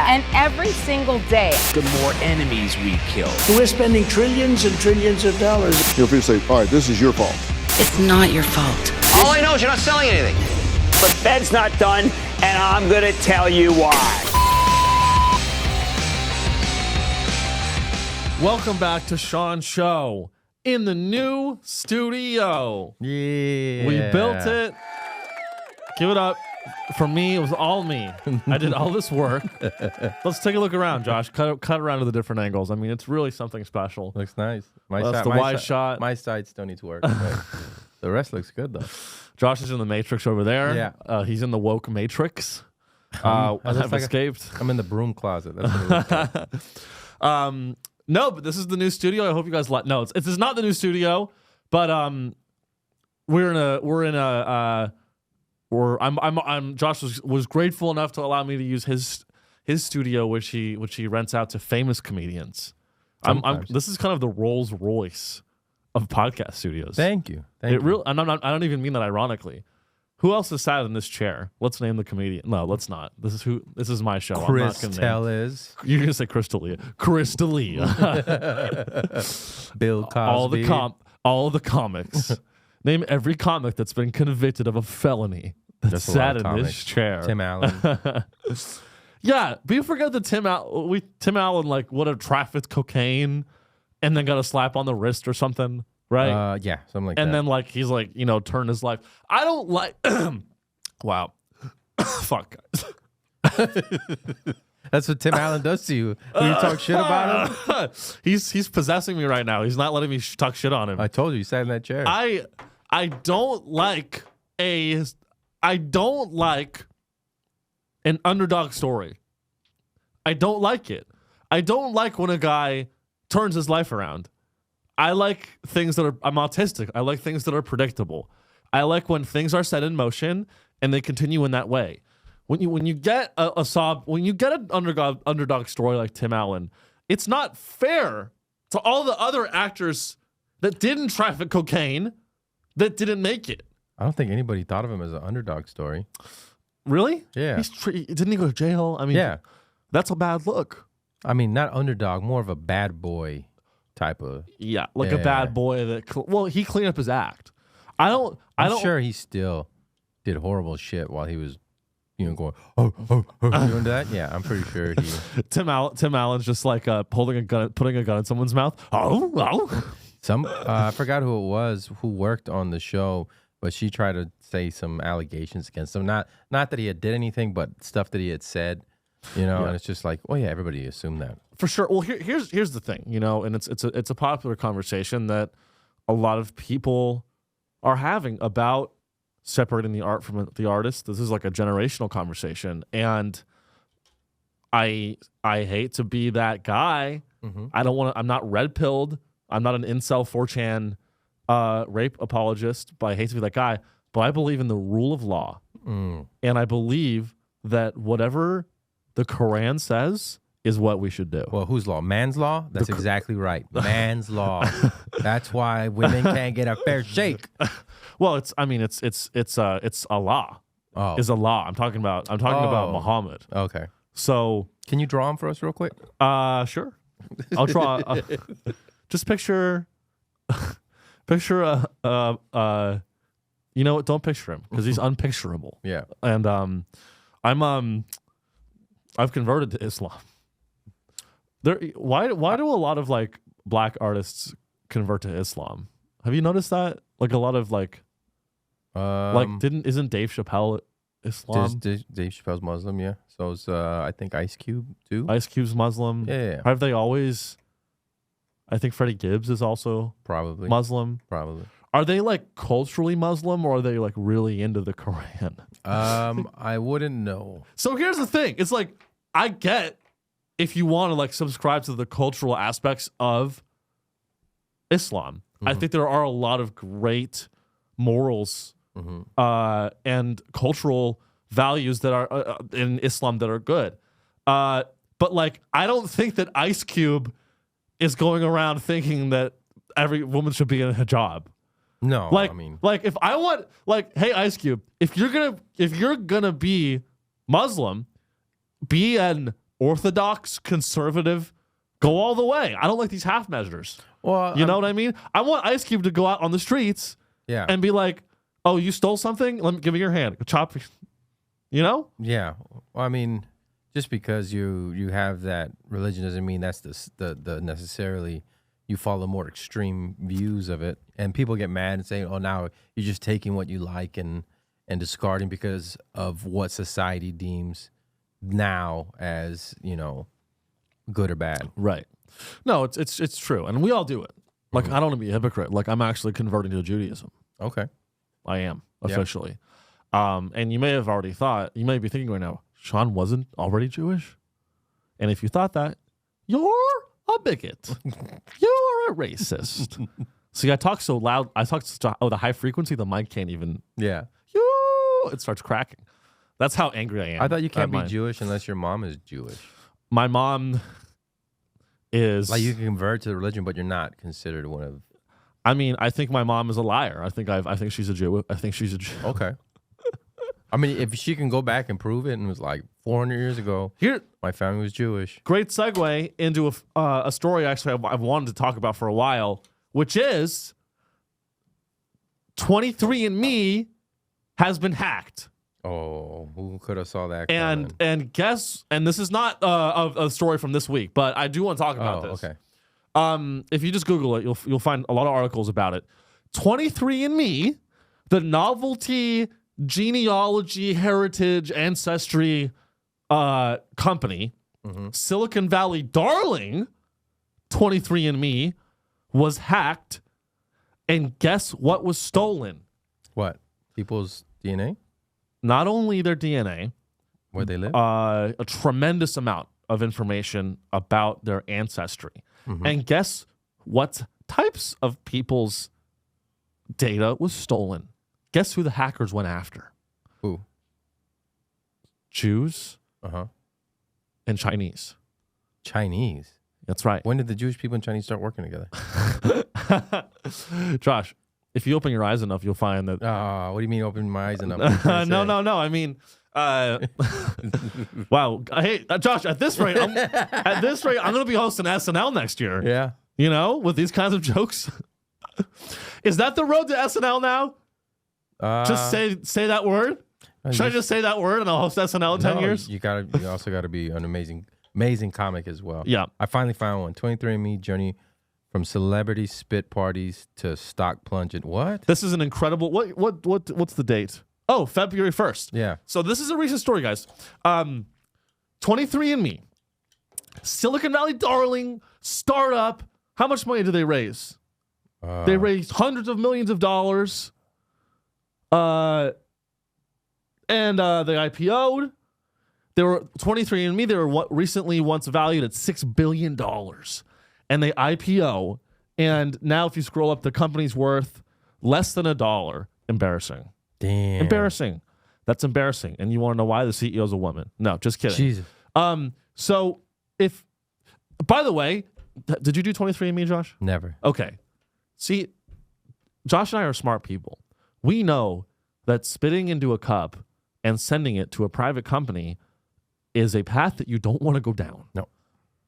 And every single day, the more enemies we kill. We're spending trillions and trillions of dollars. You know, people say, all right, this is your fault. It's not your fault. All I know is you're not selling anything. The Fed's not done, and I'm going to tell you why. Welcome back to Sean's show in the new studio. Yeah. We built it. Give it up. For me, it was all me. I did all this work. Let's take a look around, Josh. Cut around to the different angles. I mean, it's really something special. Looks nice. That's the wide shot. My side still needs work. But the rest looks good, though. Josh is in the Matrix over there. Yeah. He's in the woke Matrix. I've escaped. I'm in the broom closet. That's what it looks like. No, but this is the new studio. I hope you guys like. No, it's not the new studio, but Josh was grateful enough to allow me to use his studio, which he rents out to famous comedians. This is kind of the Rolls Royce of podcast studios. Thank you. I don't even mean that ironically. Who else is sat in this chair? Let's name the comedian. No, let's not. This is my show. Chris You're gonna say Crystalia. Crystalia. Bill Cosby. All the comics. Name every comic that's been convicted of a felony that sat in this chair. Tim Allen. Yeah, but you forget that Tim Allen like would have trafficked cocaine and then got a slap on the wrist or something. Right? Yeah, something like that. And then, like, he's like, turned his life. I don't like. Wow. Fuck, guys. That's what Tim Allen does to you when you talk shit about him. He's possessing me right now. He's not letting me talk shit on him. I told you, he sat in that chair. I don't like an underdog story. I don't like it. I don't like when a guy turns his life around. I like things that I'm autistic. I like things that are predictable. I like when things are set in motion and they continue in that way. When you get an underdog story like Tim Allen, it's not fair to all the other actors that didn't traffic cocaine that didn't make it. I don't think anybody thought of him as an underdog story. Really? Yeah. Didn't he go to jail? I mean, yeah. That's a bad look. I mean, not underdog, more of a bad boy type of. Yeah, like a bad boy that. He cleaned up his act. I'm sure he still did horrible shit while he was, going doing that. Yeah, I'm pretty sure he. Tim Allen's just like putting a gun in someone's mouth. I forgot who it was who worked on the show, but she tried to say some allegations against him. Not that he had did anything, but stuff that he had said. And it's just like, everybody assumed that. For sure. Well, here's the thing, and it's a popular conversation that a lot of people are having about separating the art from the artist. This is like a generational conversation, and I hate to be that guy. Mm-hmm. I'm not red pilled. I'm not an incel 4chan rape apologist, but I hate to be that guy. But I believe in the rule of law, and I believe that whatever the Quran says is what we should do. Well, whose law? Man's law? That's exactly right. Man's law. That's why women can't get a fair shake. Well, it's Allah. Oh. Is Allah. I'm talking about Muhammad. Okay. So can you draw him for us real quick? Sure. I'll draw just picture you know what? Don't picture him because he's unpicturable. Yeah. And I've converted to Islam. Why do a lot of like black artists convert to Islam? Have you noticed that? Like a lot of isn't Dave Chappelle Islam? Dave Chappelle's Muslim, yeah. So is I think Ice Cube too. Ice Cube's Muslim. Yeah. Have they always? I think Freddie Gibbs is also probably Muslim. Probably. Are they like culturally Muslim or are they like really into the Quran? I wouldn't know. So here's the thing. It's like, I get if you want to like subscribe to the cultural aspects of Islam. Mm-hmm. I think there are a lot of great morals and cultural values that are in Islam that are good. But like, I don't think that Ice Cube is going around thinking that every woman should be in a hijab. No, like, I mean, like if I want, like, hey, Ice Cube, if you're gonna be Muslim, be an orthodox, conservative, go all the way. I don't like these half measures. Well, You know what I mean? I want Ice Cube to go out on the streets yeah. and be like, "Oh, you stole something? Give me your hand. Chop." You know? Yeah. Well, I mean, just because you have that religion doesn't mean that's the necessarily you follow more extreme views of it. And people get mad and say, "Oh, now you're just taking what you like and discarding because of what society deems now as, good or bad." Right. No, it's true, and we all do it. Like, I don't want to be a hypocrite. Like, I'm actually converting to Judaism. Okay. I am officially. And you may have already thought, you may be thinking right now, Sean wasn't already Jewish? And if you thought that, you're a bigot. You're a racist. See, I talk so loud. I talk with a high frequency, the mic can't even. Yeah. It starts cracking. That's how angry I am. I thought you can't be mine. Jewish unless your mom is Jewish. My mom is. Like, you can convert to the religion, but you're not considered one of. I mean, I think my mom is a liar. I think she's a Jew. I think she's a Jew. Okay. I mean, if she can go back and prove it and was like 400 years ago, Here, my family was Jewish. great segue into a story actually I've wanted to talk about for a while, which is 23andMe has been hacked. Oh, who could have saw that And coming? and this is not a story from this week, but I do want to talk about this. Okay. If you just Google it, you'll find a lot of articles about it. 23andMe, the novelty genealogy, heritage, ancestry company, Silicon Valley darling, 23andMe, was hacked, and guess what was stolen? What? People's DNA? Not only their DNA, Where they live? a tremendous amount of information about their ancestry. And guess what types of people's data was stolen? Guess who the hackers went after? Who? Jews Uh-huh. and Chinese. Chinese. That's right. When did the Jewish people and Chinese start working together? Josh, if you open your eyes enough, you'll find that. What do you mean open my eyes enough? No. I mean, wow. Hey, Josh, at this rate, I'm going to be hosting SNL next year. Yeah. You know, with these kinds of jokes. Is that the road to SNL now? Just say that word. Should I just say that word and I'll host SNL in 10 years? You also gotta be an amazing comic as well. Yeah. I finally found one. 23andMe journey from celebrity spit parties to stock plunge. What? This is an incredible. What's the date? Oh, February 1st. Yeah. So this is a recent story, guys. 23andMe, Silicon Valley darling startup. How much money did they raise? They raised hundreds of millions of dollars. And they IPO'd. They were 23andMe. They were recently once valued at $6 billion. And they IPO. And now if you scroll up, the company's worth less than $1. Embarrassing. Damn. Embarrassing. That's embarrassing. And you want to know why? The CEO's a woman. No, just kidding. Jesus. So if, by the way, did you do 23andMe, Josh? Never. Okay. See, Josh and I are smart people. We know that spitting into a cup and sending it to a private company is a path that you don't want to go down. No.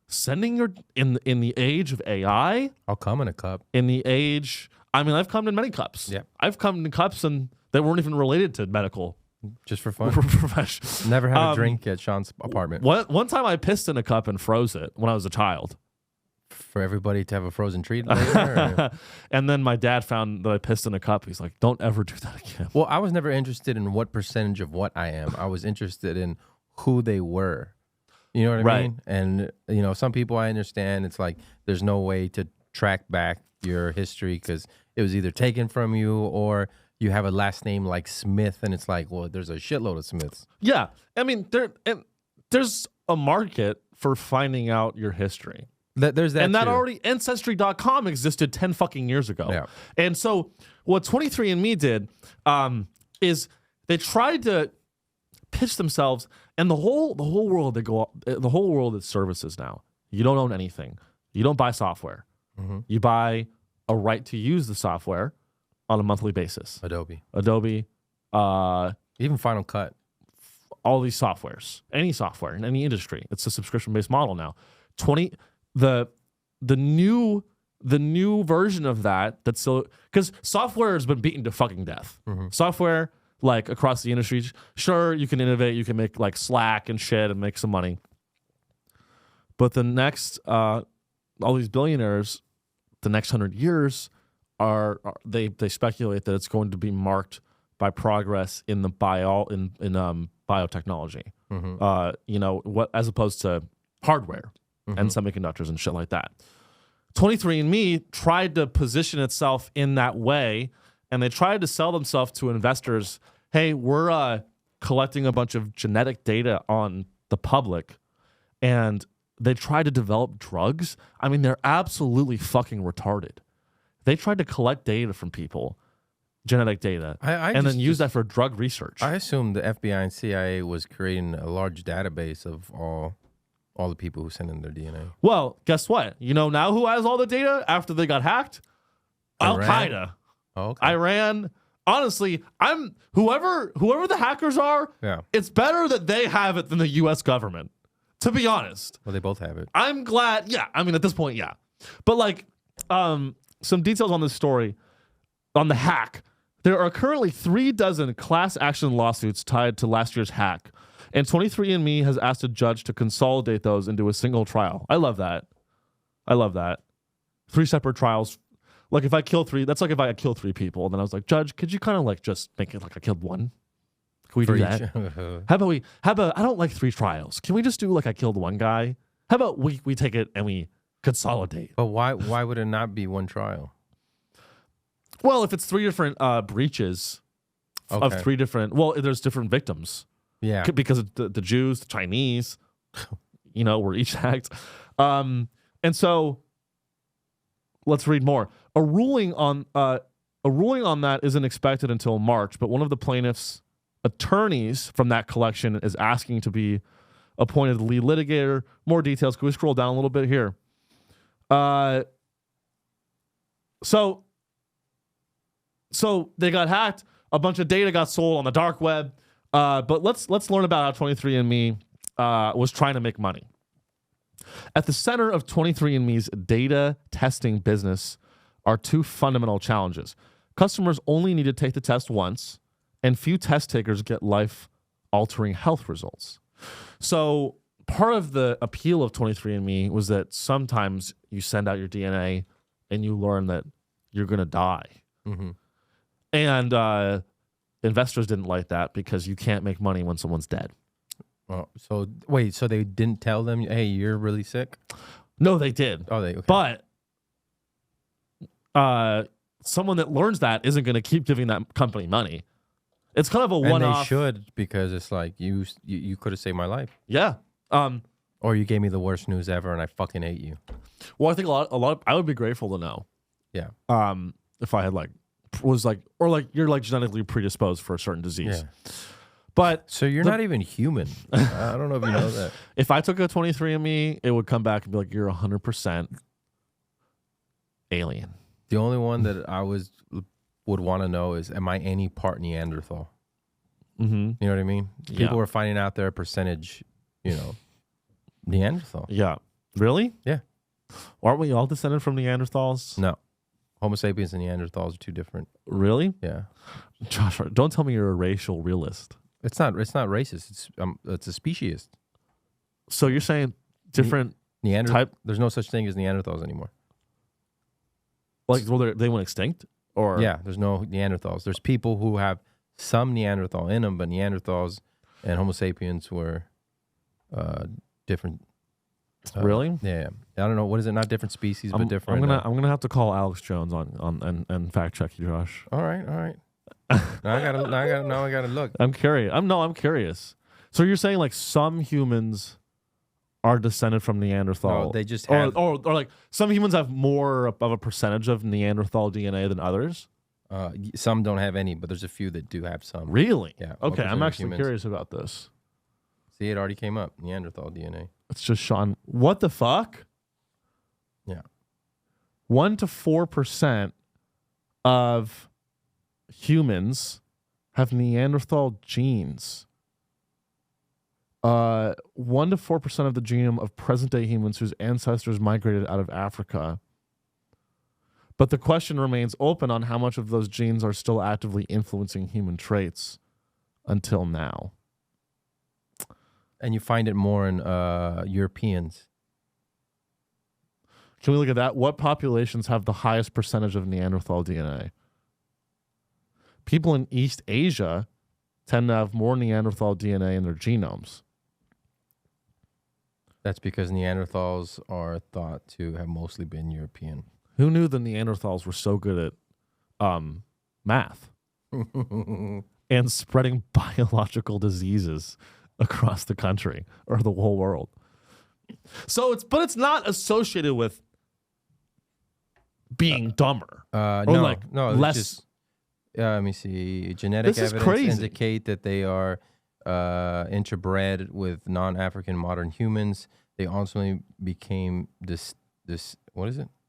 Sending your in the age of AI, I'll come in a cup. in the age, I mean, I've come in many cups. Yeah. I've come in cups and they weren't even related to medical Just for fun. profession. Never had a drink at Sean's apartment. One time I pissed in a cup and froze it when I was a child. For everybody to have a frozen treat later? Or? And then my dad found that I pissed in a cup. He's like, don't ever do that again. Well, I was never interested in what percentage of what I am. I was interested in who they were. You know what I Right. mean? And, some people I understand, it's like there's no way to track back your history because it was either taken from you or you have a last name like Smith, and it's like, well, there's a shitload of Smiths. Yeah. I mean, there's a market for finding out your history. There's that, And that too. already, Ancestry.com existed 10 fucking years ago. Yeah. And so what 23andMe did is they tried to pitch themselves, and the whole world the whole world is services now. You don't own anything. You don't buy software. Mm-hmm. You buy a right to use the software on a monthly basis. Adobe. Adobe, Even Final Cut. all these softwares, any software in any industry. It's a subscription-based model now. The new version of that's still, because software has been beaten to fucking death. Software, like across the industry, sure, you can innovate, you can make like Slack and shit and make some money. But the next, all these billionaires, the next 100 years they speculate that it's going to be marked by progress in the biotechnology. As opposed to hardware and semiconductors and shit like that. 23andMe tried to position itself in that way, and they tried to sell themselves to investors. Hey, we're collecting a bunch of genetic data on the public, and they tried to develop drugs. I mean, they're absolutely fucking retarded. They tried to collect data from people, genetic data, and then use that for drug research. I assumed the FBI and CIA was creating a large database of all the people who sent in their DNA. Well, guess what? You know now who has all the data after they got hacked? Al-Qaeda. Oh, okay. Iran. Honestly, whoever the hackers are, it's better that they have it than the U.S. government, to be honest. Well, they both have it. I'm glad. Yeah, I mean, at this point, yeah. But like, some details on this story, on the hack. There are currently 36 class action lawsuits tied to last year's hack. And 23andMe has asked a judge to consolidate those into a single trial. I love that. 3 separate trials. Like if I kill 3, that's like if I kill 3 people. And then I was like, Judge, could you kind of like just make it like I killed 1? Can we do that? How about I don't like 3 trials. Can we just do like I killed 1 guy? How about we take it and we consolidate? But why would it not be 1 trial? Well, if it's 3 different breaches of 3 different, there's different victims. Yeah. Because of the Jews, the Chinese, were each hacked. And so let's read more. A ruling on that isn't expected until March, but one of the plaintiff's attorneys from that collection is asking to be appointed lead litigator. More details. Can we scroll down a little bit here? So they got hacked. A bunch of data got sold on the dark web. But let's learn about how 23andMe was trying to make money. At the center of 23andMe's data testing business are 2 fundamental challenges. Customers only need to take the test once, and few test takers get life-altering health results. So part of the appeal of 23andMe was that sometimes you send out your DNA and you learn that you're going to die. And investors didn't like that because you can't make money when someone's dead. Oh, so wait, so they didn't tell them, hey, you're really sick? No, they did. Oh, okay. But someone that learns that isn't going to keep giving that company money. It's kind of a one-off. And they should, because it's like you could have saved my life. Yeah. Or you gave me the worst news ever, and I fucking hate you. Well, I think a lot. I would be grateful to know. Yeah. If I had you're like genetically predisposed for a certain disease. Yeah. But so you're not even human. I don't know if you know that. If I took a 23andMe, it would come back and be like, you're 100% alien. The only one that I would want to know is, am I any part Neanderthal? Mm-hmm. You know what I mean? People are finding out their percentage, Neanderthal. Yeah. Really? Yeah. Aren't we all descended from Neanderthals? No. Homo sapiens and Neanderthals are 2 different. Really? Yeah. Josh, don't tell me you're a racial realist. It's not racist. It's a speciesist. So you're saying different type? There's no such thing as Neanderthals anymore. Like, they went extinct? Or yeah, there's no Neanderthals. There's people who have some Neanderthal in them, but Neanderthals and Homo sapiens were different. Really? Yeah. I don't know. What is it? Not different species, but different. I'm gonna have to call Alex Jones on and fact check you, Josh. All right. Now I gotta look. I'm curious. So you're saying like some humans are descended from Neanderthal? No, they just have, or like some humans have more of a percentage of Neanderthal DNA than others? Some don't have any, but there's a few that do have some. Really? Yeah. Okay, I'm actually curious about this. See, it already came up. Neanderthal DNA. It's just Sean. What the fuck? Yeah. 1 to 4% of humans have Neanderthal genes. 1 to 4% of the genome of present-day humans whose ancestors migrated out of Africa. But the question remains open on how much of those genes are still actively influencing human traits until now. And you find it more in Europeans. Can we look at that? What populations have the highest percentage of Neanderthal DNA? People in East Asia tend to have more Neanderthal DNA in their genomes. That's because Neanderthals are thought to have mostly been European. Who knew the Neanderthals were so good at math and spreading biological diseases across the country or the whole world? So it's not associated with being dumber. No, less. Just, let me see. Genetic This is evidence crazy. indicate that they are interbred with non-African modern humans. They ultimately became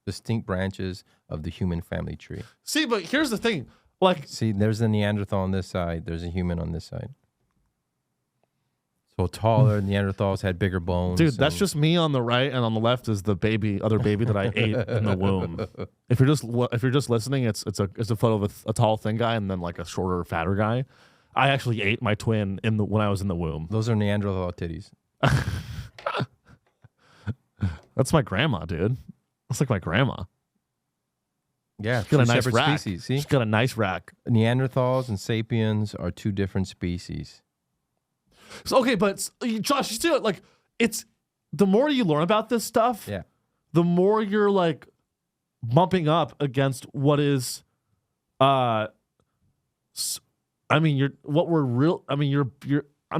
distinct branches of the human family tree. See, but here's the thing. See, there's a Neanderthal on this side. There's a human on this side. So taller Neanderthals had bigger bones. Dude, that's just me on the right, and on the left is the other baby that I ate in the womb. If you're just listening, it's a photo of a tall, thin guy and then like a shorter, fatter guy. I actually ate my twin when I was in the womb. Those are Neanderthal titties. That's my grandma, dude. That's like my grandma. Yeah, She's got a nice separate rack. species. See, She's got a nice rack. Neanderthals and sapiens are two different species. So, okay, but Josh, you still it's the more you learn about this stuff, Yeah. the more you're like bumping up against what is, you're I'm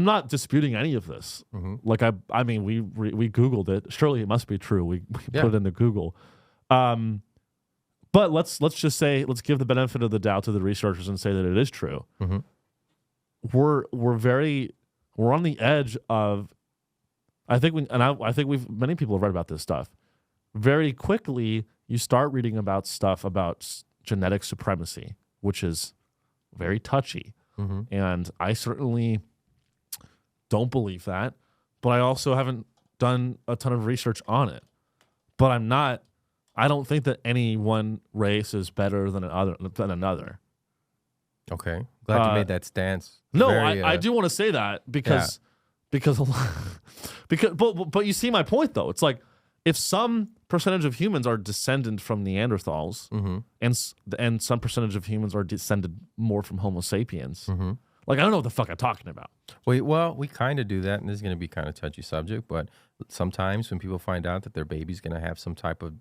not disputing any of this. Mm-hmm. Like we Googled it. Surely it must be true. We Yeah. put it into Google. But let's just say, let's give the benefit of the doubt to the researchers and say that it is true. Mm-hmm. We're on the edge of, I think many people have read about this stuff. Very quickly, you start reading about stuff about genetic supremacy, which is very touchy. Mm-hmm. And I certainly don't believe that, but I also haven't done a ton of research on it. But I don't think that any one race is better than another. Okay. Glad you made that stance. No, Very, I do want to say that because but you see my point though. It's like if some percentage of humans are descended from Neanderthals Mm-hmm. and some percentage of humans are descended more from Homo sapiens. Mm-hmm. Like I don't know what the fuck I'm talking about. We kind of do that, and this is going to be kind of touchy subject, but sometimes when people find out that their baby's going to have some type of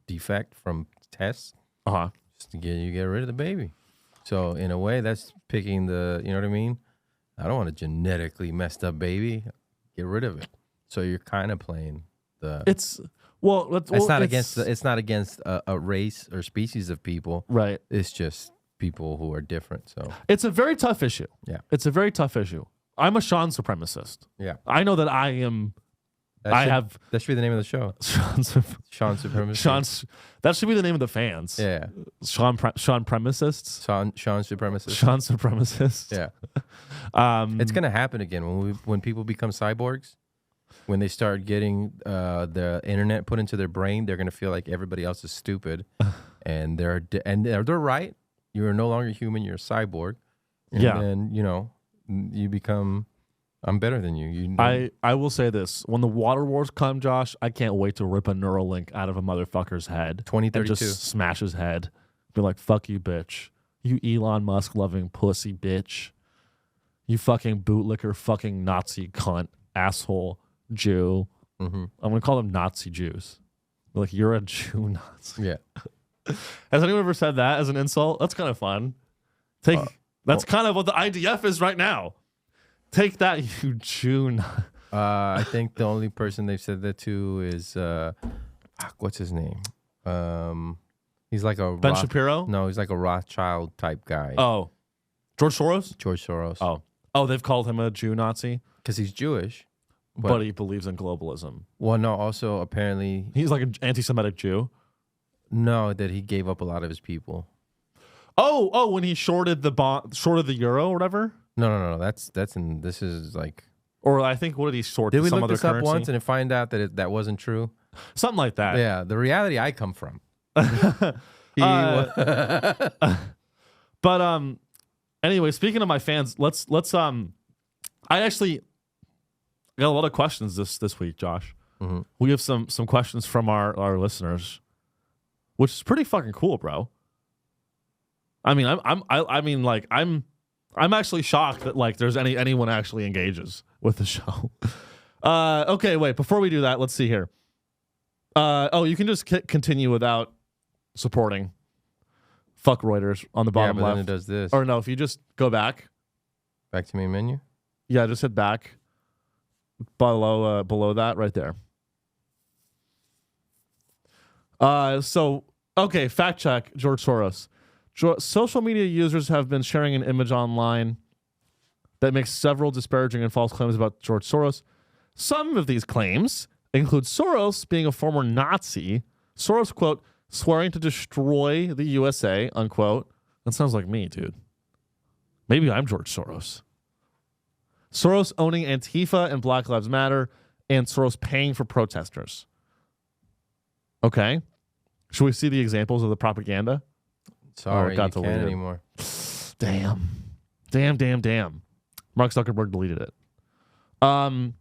defect from tests, just to get rid of the baby. So in a way, that's picking you know what I mean? I don't want a genetically messed up baby. Get rid of it. So you're kind of playing the. It's not against a race or species of people. Right. It's just people who are different. So it's a very tough issue. Yeah. It's a very tough issue. I'm a Sean supremacist. yeah, I know that I am. that should be the name of the show. Sean Supremacist. That should be the name of the fans. Yeah. Sean Premicists. Sean Supremacist. Sean Supremacists. Yeah. It's gonna happen again when people become cyborgs. When they start getting the internet put into their brain, they're gonna feel like everybody else is stupid, and they're right. You are no longer human. You're a cyborg. And then you become. I'm better than you. I will say this. When the water wars come, Josh, I can't wait to rip a Neuralink out of a motherfucker's head. 2032. And just smash his head. Be like, fuck you, bitch. You Elon Musk loving pussy, bitch. You fucking bootlicker, fucking Nazi cunt, asshole, Jew. Mm-hmm. I'm going to call them Nazi Jews. Like, you're a Jew Nazi. Yeah. Has anyone ever said that as an insult? That's kind of fun. That's kind of what the IDF is right now. Take that, you Jew. I think the only person they've said that to is what's his name? He's like a Ben Shapiro? No, he's like a Rothschild type guy. Oh, George Soros? George Soros. Oh, they've called him a Jew Nazi because he's Jewish, but he believes in globalism. Well, no. Also, apparently, he's like an anti-Semitic Jew. No, that he gave up a lot of his people. Oh, when he shorted the euro or whatever. No. This is like Or I think, what did he sort Did to we some look other this up currency? once and find out that that wasn't true? Something like that. Yeah, the reality I come from. But anyway, speaking of my fans, let's I actually got a lot of questions this week, Josh. Mm-hmm. We have some questions from our listeners, which is pretty fucking cool, bro. I mean, I'm actually shocked that like there's anyone actually engages with the show. Okay, wait, before we do that, let's see here. You can just continue without supporting. Fuck Reuters on the bottom but left. then it does this. Or no, if you just go back. Back to main menu? Yeah, just hit back. Below that, right there. Okay, fact check, George Soros. Social media users have been sharing an image online that makes several disparaging and false claims about George Soros. Some of these claims include Soros being a former Nazi, Soros, quote, swearing to destroy the USA, unquote. That sounds like me, dude. Maybe I'm George Soros. Soros owning Antifa and Black Lives Matter, and Soros paying for protesters. Okay. Should we see the examples of the propaganda? Sorry, got you can't deleted. anymore. Damn. Mark Zuckerberg deleted it. Anyway,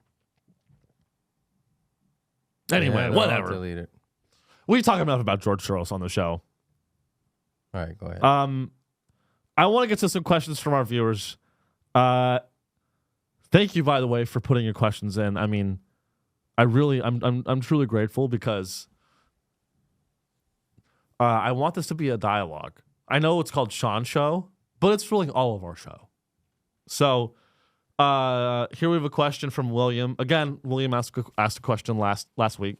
Yeah, no, I'll whatever. delete it. We talk enough about George Soros on the show. All right, go ahead. I want to get to some questions from our viewers. Thank you, by the way, for putting your questions in. I mean, I'm truly grateful because I want this to be a dialogue. I know it's called Sean Show, but it's really all of our show. So here we have a question from William. Again, William asked a question last week.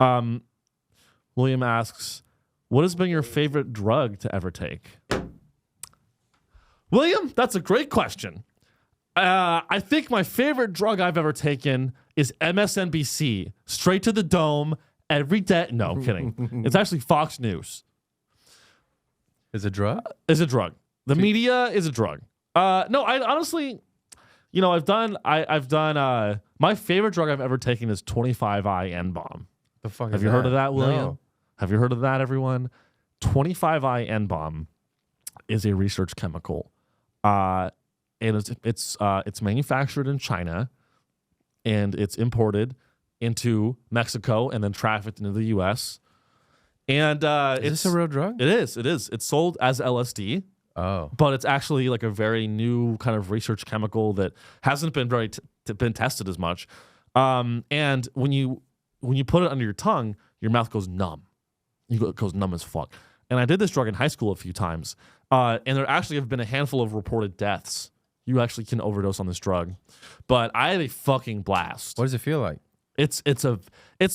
William asks, what has been your favorite drug to ever take? William, that's a great question. I think my favorite drug I've ever taken is MSNBC, straight to the dome, every day. No, I'm kidding. It's actually Fox News. Is it a drug? Is a drug. The media is a drug. No, I honestly, I've done my favorite drug I've ever taken is 25I N-bomb. The fuck Have is you heard of that, William? No. Have you heard of that, everyone? 25I N-bomb is a research chemical. And it's manufactured in China, and it's imported into Mexico and then trafficked into the U.S. And Is this a real drug? It is. It's sold as LSD. Oh, But it's actually like a very new kind of research chemical that hasn't been been tested as much. And when you put it under your tongue, your mouth goes numb. It goes numb as fuck. And I did this drug in high school a few times. And there actually have been a handful of reported deaths. You actually can overdose on this drug. But I had a fucking blast. what does it feel like? It's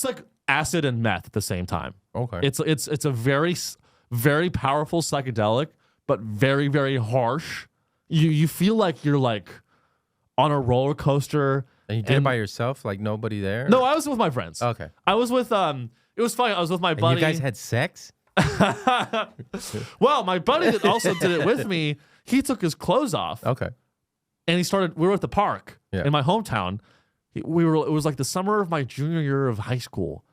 like acid and meth at the same time. Okay. It's a very, very powerful psychedelic, but very, very harsh. You feel like you're like on a roller coaster. And you did it by yourself, like nobody there? No, I was with my friends. Okay. I was with it was funny. I was with my buddy. And you guys had sex? Well, my buddy that also did it with me, he took his clothes off. Okay. And we were at the park Yeah. in my hometown. It was like the summer of my junior year of high school.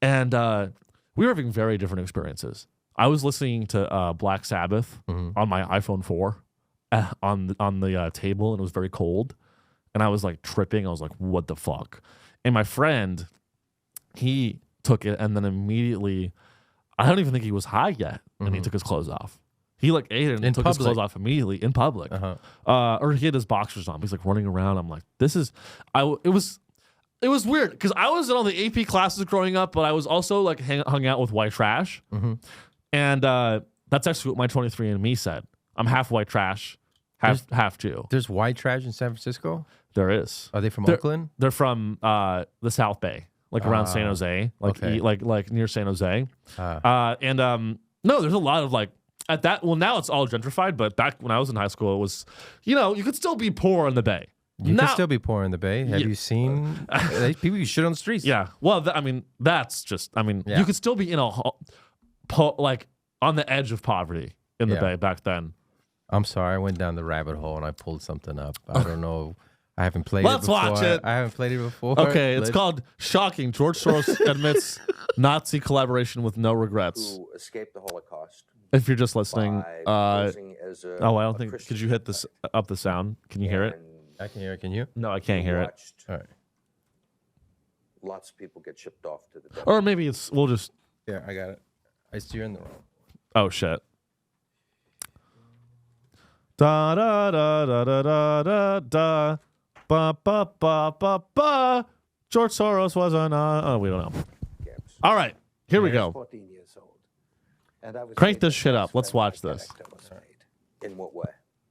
And we were having very different experiences. I was listening to Black Sabbath on my iPhone 4 on the table, and it was very cold. And I was like tripping. I was like, what the fuck? And my friend, he took it, and then immediately, I don't even think he was high yet, and he took his clothes off. He like ate it and took his clothes off immediately in public. Or he had his boxers on. He's like running around. I'm like, it was weird because I was in all the AP classes growing up, but I was also like hung out with white trash. And that's actually what my 23andMe said. I'm half white trash, half Jew. There's white trash in San Francisco? There is. Are they from Oakland? They're from the South Bay, like around San Jose, okay. like near San Jose. No, there's a lot of like at that. Well, now it's all gentrified, but back when I was in high school, it was, you could still be poor in the Bay. You can still be poor in the Bay. Have you seen people you shit on the streets? Yeah. Well, that's just. You could still be in like on the edge of poverty in the Bay back then. I'm sorry, I went down the rabbit hole and I pulled something up. I don't know. I haven't played Let's it before. watch it. I haven't played it before. Okay, it's called Shocking. George Soros admits Nazi collaboration with no regrets. Who escaped the Holocaust. If you're just listening, by posing as a, I don't think. Christian Could you hit this up the sound? Can you hear it? and I can hear it. Can you? No, I can't hear it. watched All right. Lots of people get shipped off to the devil. Or maybe we'll just. Yeah, I got it. I see you're in the wrong. Oh shit. Da da da da da da da da. Ba ba ba ba ba. George Soros was on. Oh, we don't know. Camps. All right, here we I was go. 14 years old. And I was Crank made this that shit that's up. Let's when my watch this. character was made. In what way?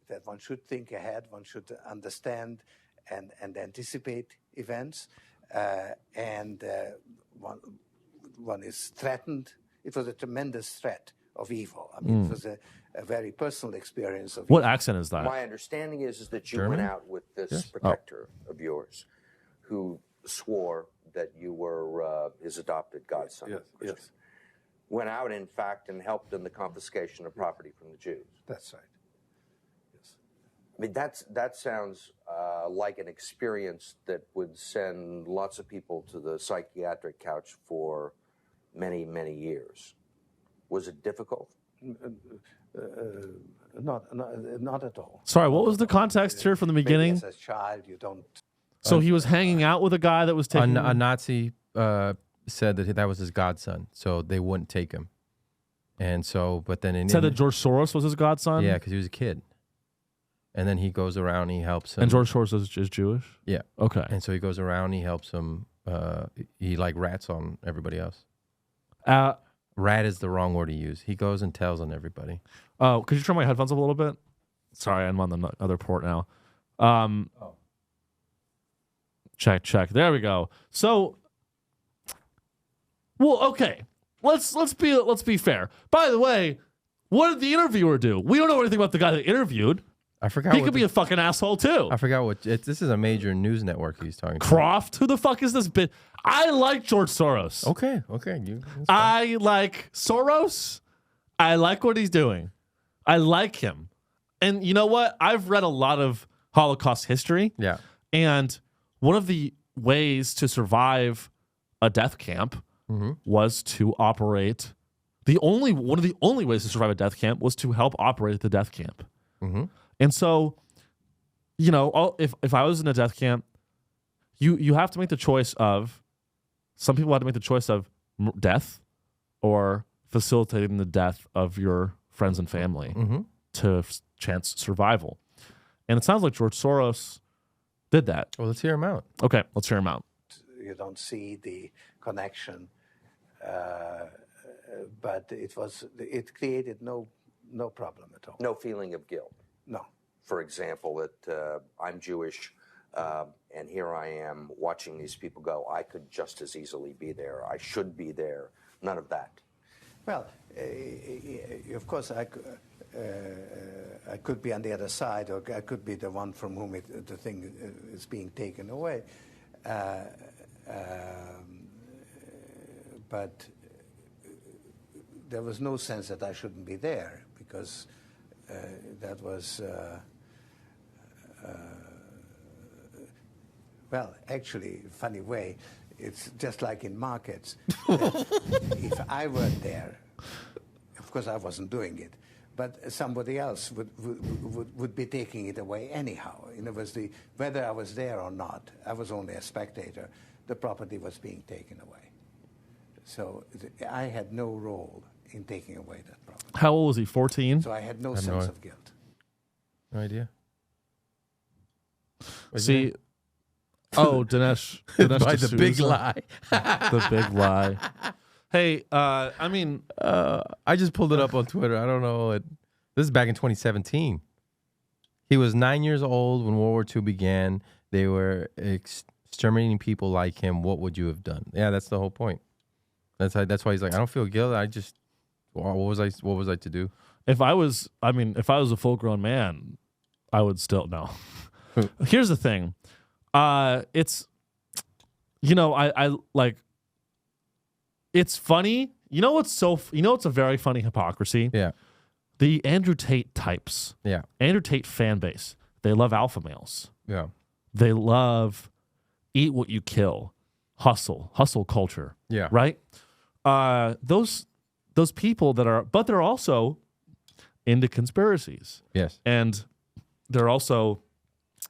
That one should think ahead, one should understand and anticipate events, and one is threatened. It was a tremendous threat of evil. I mean, it was a very personal experience of What evil. accent is that? My understanding is that you German? went out with this protector of yours who swore that you were his adopted godson. Yes. Went out, in fact, and helped in the confiscation of property from the Jews. That's right. I mean, that sounds like an experience that would send lots of people to the psychiatric couch for many, many years. Was it difficult? Not at all. Sorry, what was the context here from the Maybe beginning? as a child, you don't. So he was hanging out with a guy that was taking. A Nazi said that was his godson, so they wouldn't take him. And so, but then said that George Soros was his godson. yeah, because he was a kid. And then he goes around, he helps him. And George Soros is Jewish. Yeah. Okay. And so he goes around, he helps him. He like rats on everybody else. Rat is the wrong word to use. He goes and tells on everybody. Oh, could you turn my headphones up a little bit? Sorry, I'm on the other port now. Check. There we go. So, well, okay. Let's be fair. By the way, what did the interviewer do? We don't know anything about the guy that interviewed. I forgot. He could be a fucking asshole too. I forgot what. This is a major news network he's talking to. Croft? Who the fuck is this bit? I like George Soros. Okay. I like Soros. I like what he's doing. I like him. And you know what? I've read a lot of Holocaust history. Yeah. And one of the ways to survive a death camp was to operate. One of the only ways to survive a death camp was to help operate the death camp. And so, you know, if I was in a death camp, you have to make the choice of. Some people have to make the choice of death or facilitating the death of your friends and family to chance survival. And it sounds like George Soros did that. Well, let's hear him out. Okay, let's hear him out. You don't see the connection, but it created no problem at all. No feeling of guilt. No. For example, that I'm Jewish, and here I am watching these people go. I could just as easily be there. I should be there. None of that. Well, of course, I could be on the other side, or I could be the one from whom the thing is being taken away. But there was no sense that I shouldn't be there, because that was, well, actually, funny way, it's just like in markets. If I weren't there, of course I wasn't doing it, but somebody else would be taking it away anyhow. In other words, whether I was there or not, I was only a spectator. The property was being taken away. So I had no role in taking away that property. How old was he? 14? So I had no sense of guilt. No idea. See, Dinesh By the big D'Souza. lie. The big lie. Hey, I mean, I just pulled it up on Twitter. I don't know. This is back in 2017. He was 9 years old when World War II began. They were exterminating people like him. What would you have done? Yeah, that's the whole point. That's why he's like, I don't feel guilt. What was I to do? if I was a full grown man, I would still no. Here's the thing. It's, I like, it's funny. It's a very funny hypocrisy. Yeah. The Andrew Tate types. Yeah. Andrew Tate fan base. They love alpha males. Yeah. They love eat what you kill, hustle culture. Yeah. Right? Those people that are, but they're also into conspiracies. Yes. And they're also,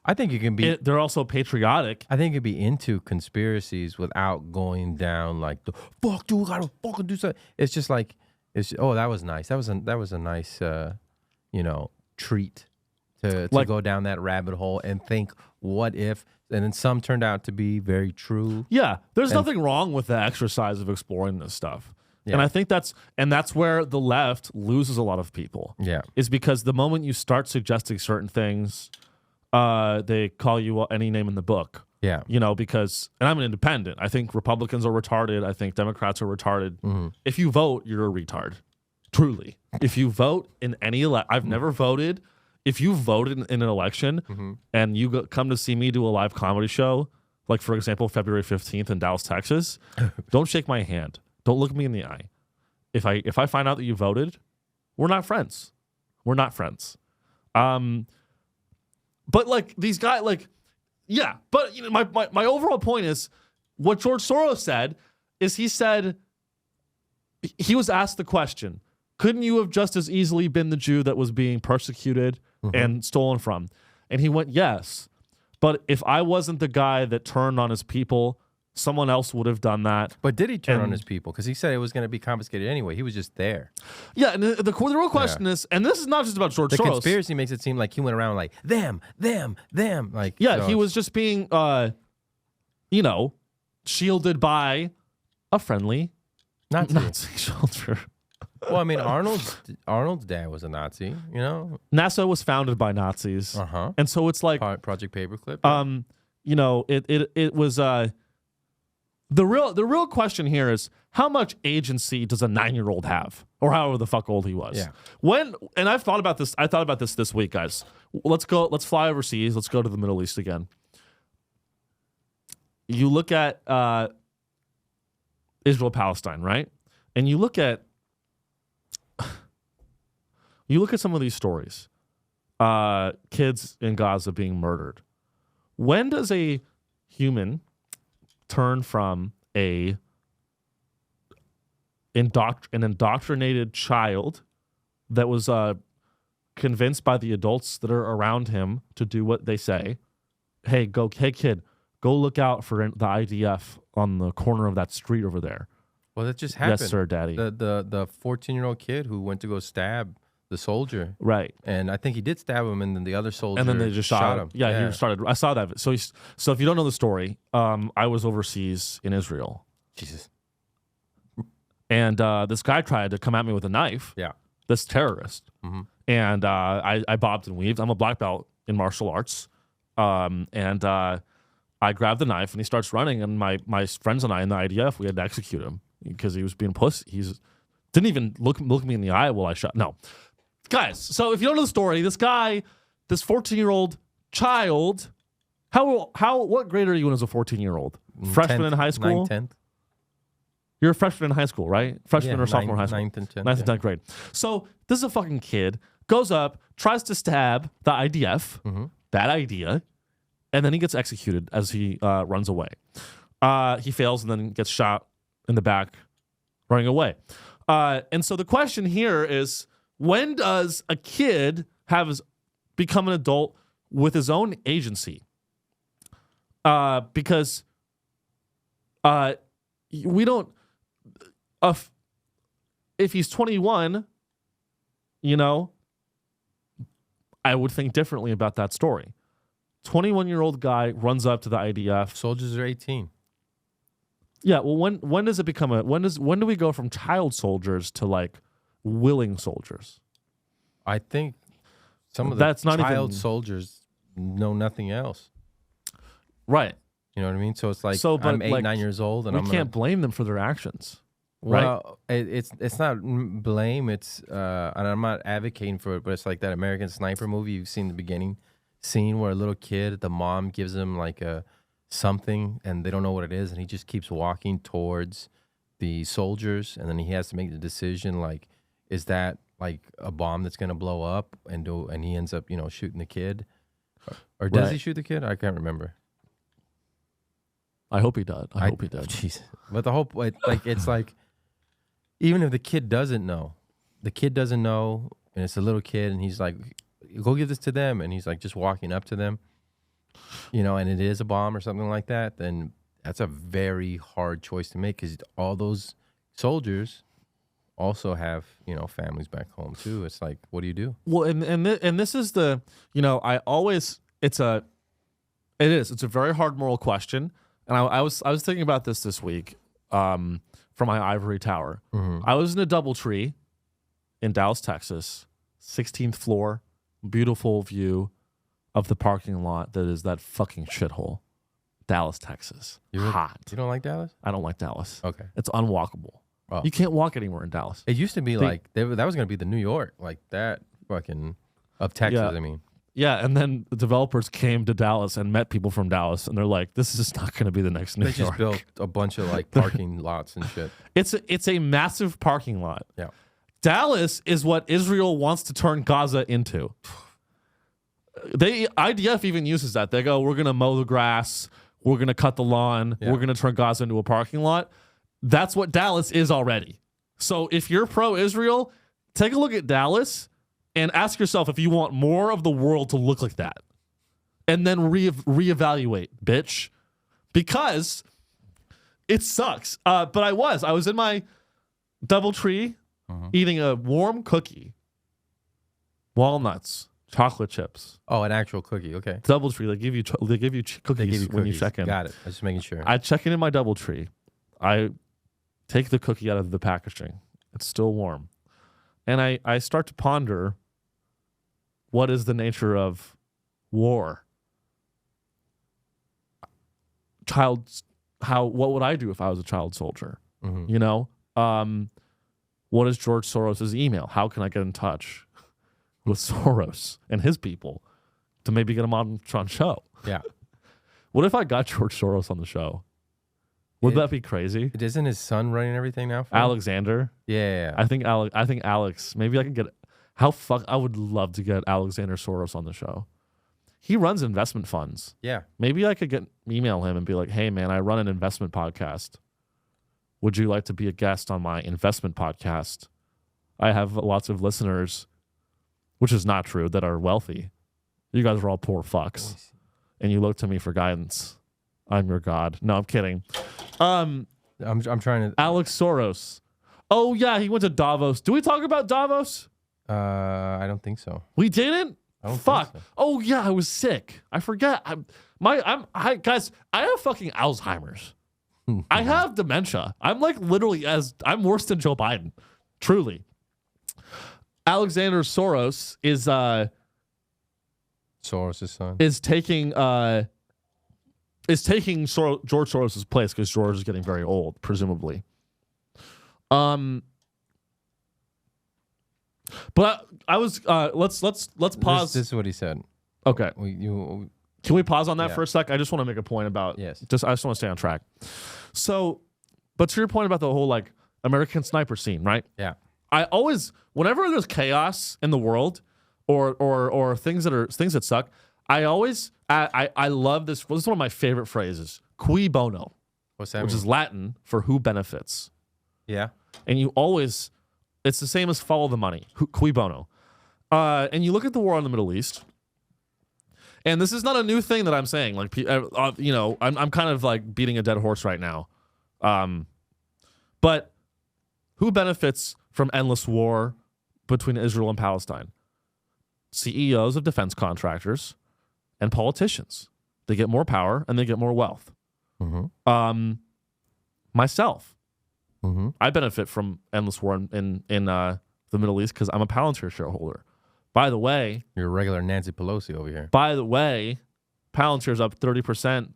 I think you can be. they're also patriotic. I think you'd be into conspiracies without going down like the fuck, dude, I gotta fucking do something. It's just like that was nice. That was a nice treat to go down that rabbit hole and think what if, and then some turned out to be very true. Yeah, there's nothing wrong with the exercise of exploring this stuff. Yeah. And I think that's where the left loses a lot of people. Yeah. Is because the moment you start suggesting certain things, they call you any name in the book. Yeah. Because, and I'm an independent. I think Republicans are retarded. I think Democrats are retarded. Mm-hmm. If you vote, you're a retard. Truly. If you vote in any I've never voted. If you voted in an election and you come to see me do a live comedy show, like for example, February 15th in Dallas, Texas, don't shake my hand. Don't look me in the eye. If I find out that you voted, we're not friends. We're not friends. But like these guys, like, yeah. But my overall point is what George Soros said is he was asked the question, couldn't you have just as easily been the Jew that was being persecuted and stolen from? And he went, yes. But if I wasn't the guy that turned on his people, someone else would have done that. But did he turn on his people? Because he said it was going to be confiscated anyway. He was just there. Yeah, and the real question is, and this is not just about George Soros. The conspiracy makes it seem like he went around like, them. Like, yeah, he was just being, shielded by a friendly Nazi soldier. Well, I mean, Arnold's dad was a Nazi, NASA was founded by Nazis. And so it's like Project Paperclip. It was the real question here is how much agency does a 9-year-old have, or however the fuck old he was. Yeah. And I've thought about this. I thought about this week, guys. Let's fly overseas. Let's go to the Middle East again. You look at Israel, Palestine, right? And you look at some of these stories, kids in Gaza being murdered. When does a human turn from an indoctrinated child that was convinced by the adults that are around him to do what they say? Hey kid, go look out for the IDF on the corner of that street over there. Well, that just happened. Yes, sir, Daddy. The 14-year-old kid who went to go stab the soldier, right? And I think he did stab him, and then the other soldier, and then they just shot him. Yeah, he started. I saw that. So if you don't know the story, I was overseas in Israel. Jesus. And this guy tried to come at me with a knife. Yeah. This terrorist. And I bobbed and weaved. I'm a black belt in martial arts. And I grabbed the knife, and he starts running. And my friends and I in the IDF, we had to execute him because he was being pussy. Didn't even look me in the eye while I shot. No. Guys, so if you don't know the story, this guy, this 14-year-old child, what grade are you in as a 14-year-old? Freshman in high school? 9th, 10th. You're a freshman in high school, right? Freshman or sophomore in high school? 9th and 10th. 9th and 10th grade. So this is a fucking kid, goes up, tries to stab the IDF, bad idea, and then he gets executed as he runs away. He fails and then gets shot in the back running away. And so the question here is, when does a kid become an adult with his own agency? Because we don't. If he's 21, I would think differently about that story. 21-year-old guy runs up to the IDF. Soldiers are 18. Yeah, well, when does it become when do we go from child soldiers to like willing soldiers? I think some of the That's not child even, soldiers know nothing else. Right. You know what I mean? So it's like but I'm 8, 9 years old, and we can't blame them for their actions. Well, it's not blame. It's and I'm not advocating for it, but it's like that American Sniper movie you've seen the beginning scene where a little kid, the mom gives him like something, and they don't know what it is, and he just keeps walking towards the soldiers, and then he has to make the decision like, is that like a bomb that's gonna blow up, and he ends up shooting the kid. Or does Right. he shoot the kid? I can't remember. I hope he did. I hope he did. Jesus. But the whole it's like, even if the kid doesn't know, and it's a little kid, and he's like, "Go give this to them," and he's like just walking up to them, and it is a bomb or something like that. Then that's a very hard choice to make because all those soldiers also have families back home too. It's like, what do you do? Well, and this is the it's a very hard moral question, and I was thinking about this week from my ivory tower. Mm-hmm. I was in a DoubleTree in Dallas, Texas, 16th floor, beautiful view of the parking lot that is that fucking shithole, Dallas, Texas. Hot. You don't like Dallas? I don't like Dallas. Okay. It's unwalkable. Oh. You can't walk anywhere in Dallas. It used to be that was going to be the New York, like that fucking of Texas. Yeah. I mean, Yeah, and then the developers came to Dallas and met people from Dallas, and they're like, "This is just not going to be the next New they York." just built a bunch of like parking lots and shit. It's a massive parking lot. Yeah. Dallas is what Israel wants to turn Gaza into. IDF even uses that. They go, "We're going to mow the grass, we're going to cut the lawn, Yeah. we're going to turn Gaza into a parking lot." That's what Dallas is already. So if you're pro-Israel, take a look at Dallas and ask yourself if you want more of the world to look like that. And then reevaluate, bitch. Because it sucks. But I was in my DoubleTree eating a warm cookie, walnuts, chocolate chips. Oh, an actual cookie. Okay. DoubleTree, they give you cookies when you check in. Got it. I was just making sure. I check in my DoubleTree. I take the cookie out of the packaging. It's still warm. And I start to ponder, what is the nature of war? What would I do if I was a child soldier? Mm-hmm. What is George Soros' email? How can I get in touch with Soros and his people to maybe get him on show? Yeah. What if I got George Soros on the show? Would that be crazy? Isn't his son running everything now? For him? Alexander? Yeah. I think Alex. Maybe I can get. I would love to get Alexander Soros on the show. He runs investment funds. Yeah. Maybe I could email him and be like, "Hey man, I run an investment podcast. Would you like to be a guest on my investment podcast? I have lots of listeners," which is not true, that are wealthy. You guys are all poor fucks, and you look to me for guidance. I'm your god. No, I'm kidding. I'm trying to. Alex Soros. Oh yeah, he went to Davos. Do we talk about Davos? I don't think so. We didn't. I don't Fuck. think so. Oh yeah, I was sick. I forget. Guys, I have fucking Alzheimer's. I have dementia. I'm like literally I'm worse than Joe Biden. Truly. Alexander Soros is Soros' son is taking George Soros' place because George is getting very old, presumably. But I was let's pause. This is what he said. Okay. Can we pause on that Yeah. for a sec? I just want to make a point about Yes. I just want to stay on track. So, but to your point about the whole like American Sniper scene, right? Yeah. I always, whenever there's chaos in the world or things that suck, I always I love this. This is one of my favorite phrases: "Cui bono," What's that which mean? is Latin for "who benefits." Yeah. And you always, it's the same as "follow the money." Cui bono. And you look at the war in the Middle East, and this is not a new thing that I'm saying. Like, I'm kind of like beating a dead horse right now. But who benefits from endless war between Israel and Palestine? CEOs of defense contractors and politicians. They get more power and they get more wealth. Mm-hmm. Myself, Mm-hmm. I benefit from endless war in the Middle East because I'm a Palantir shareholder. By the way, You're a regular Nancy Pelosi over here. Palantir's up 30%.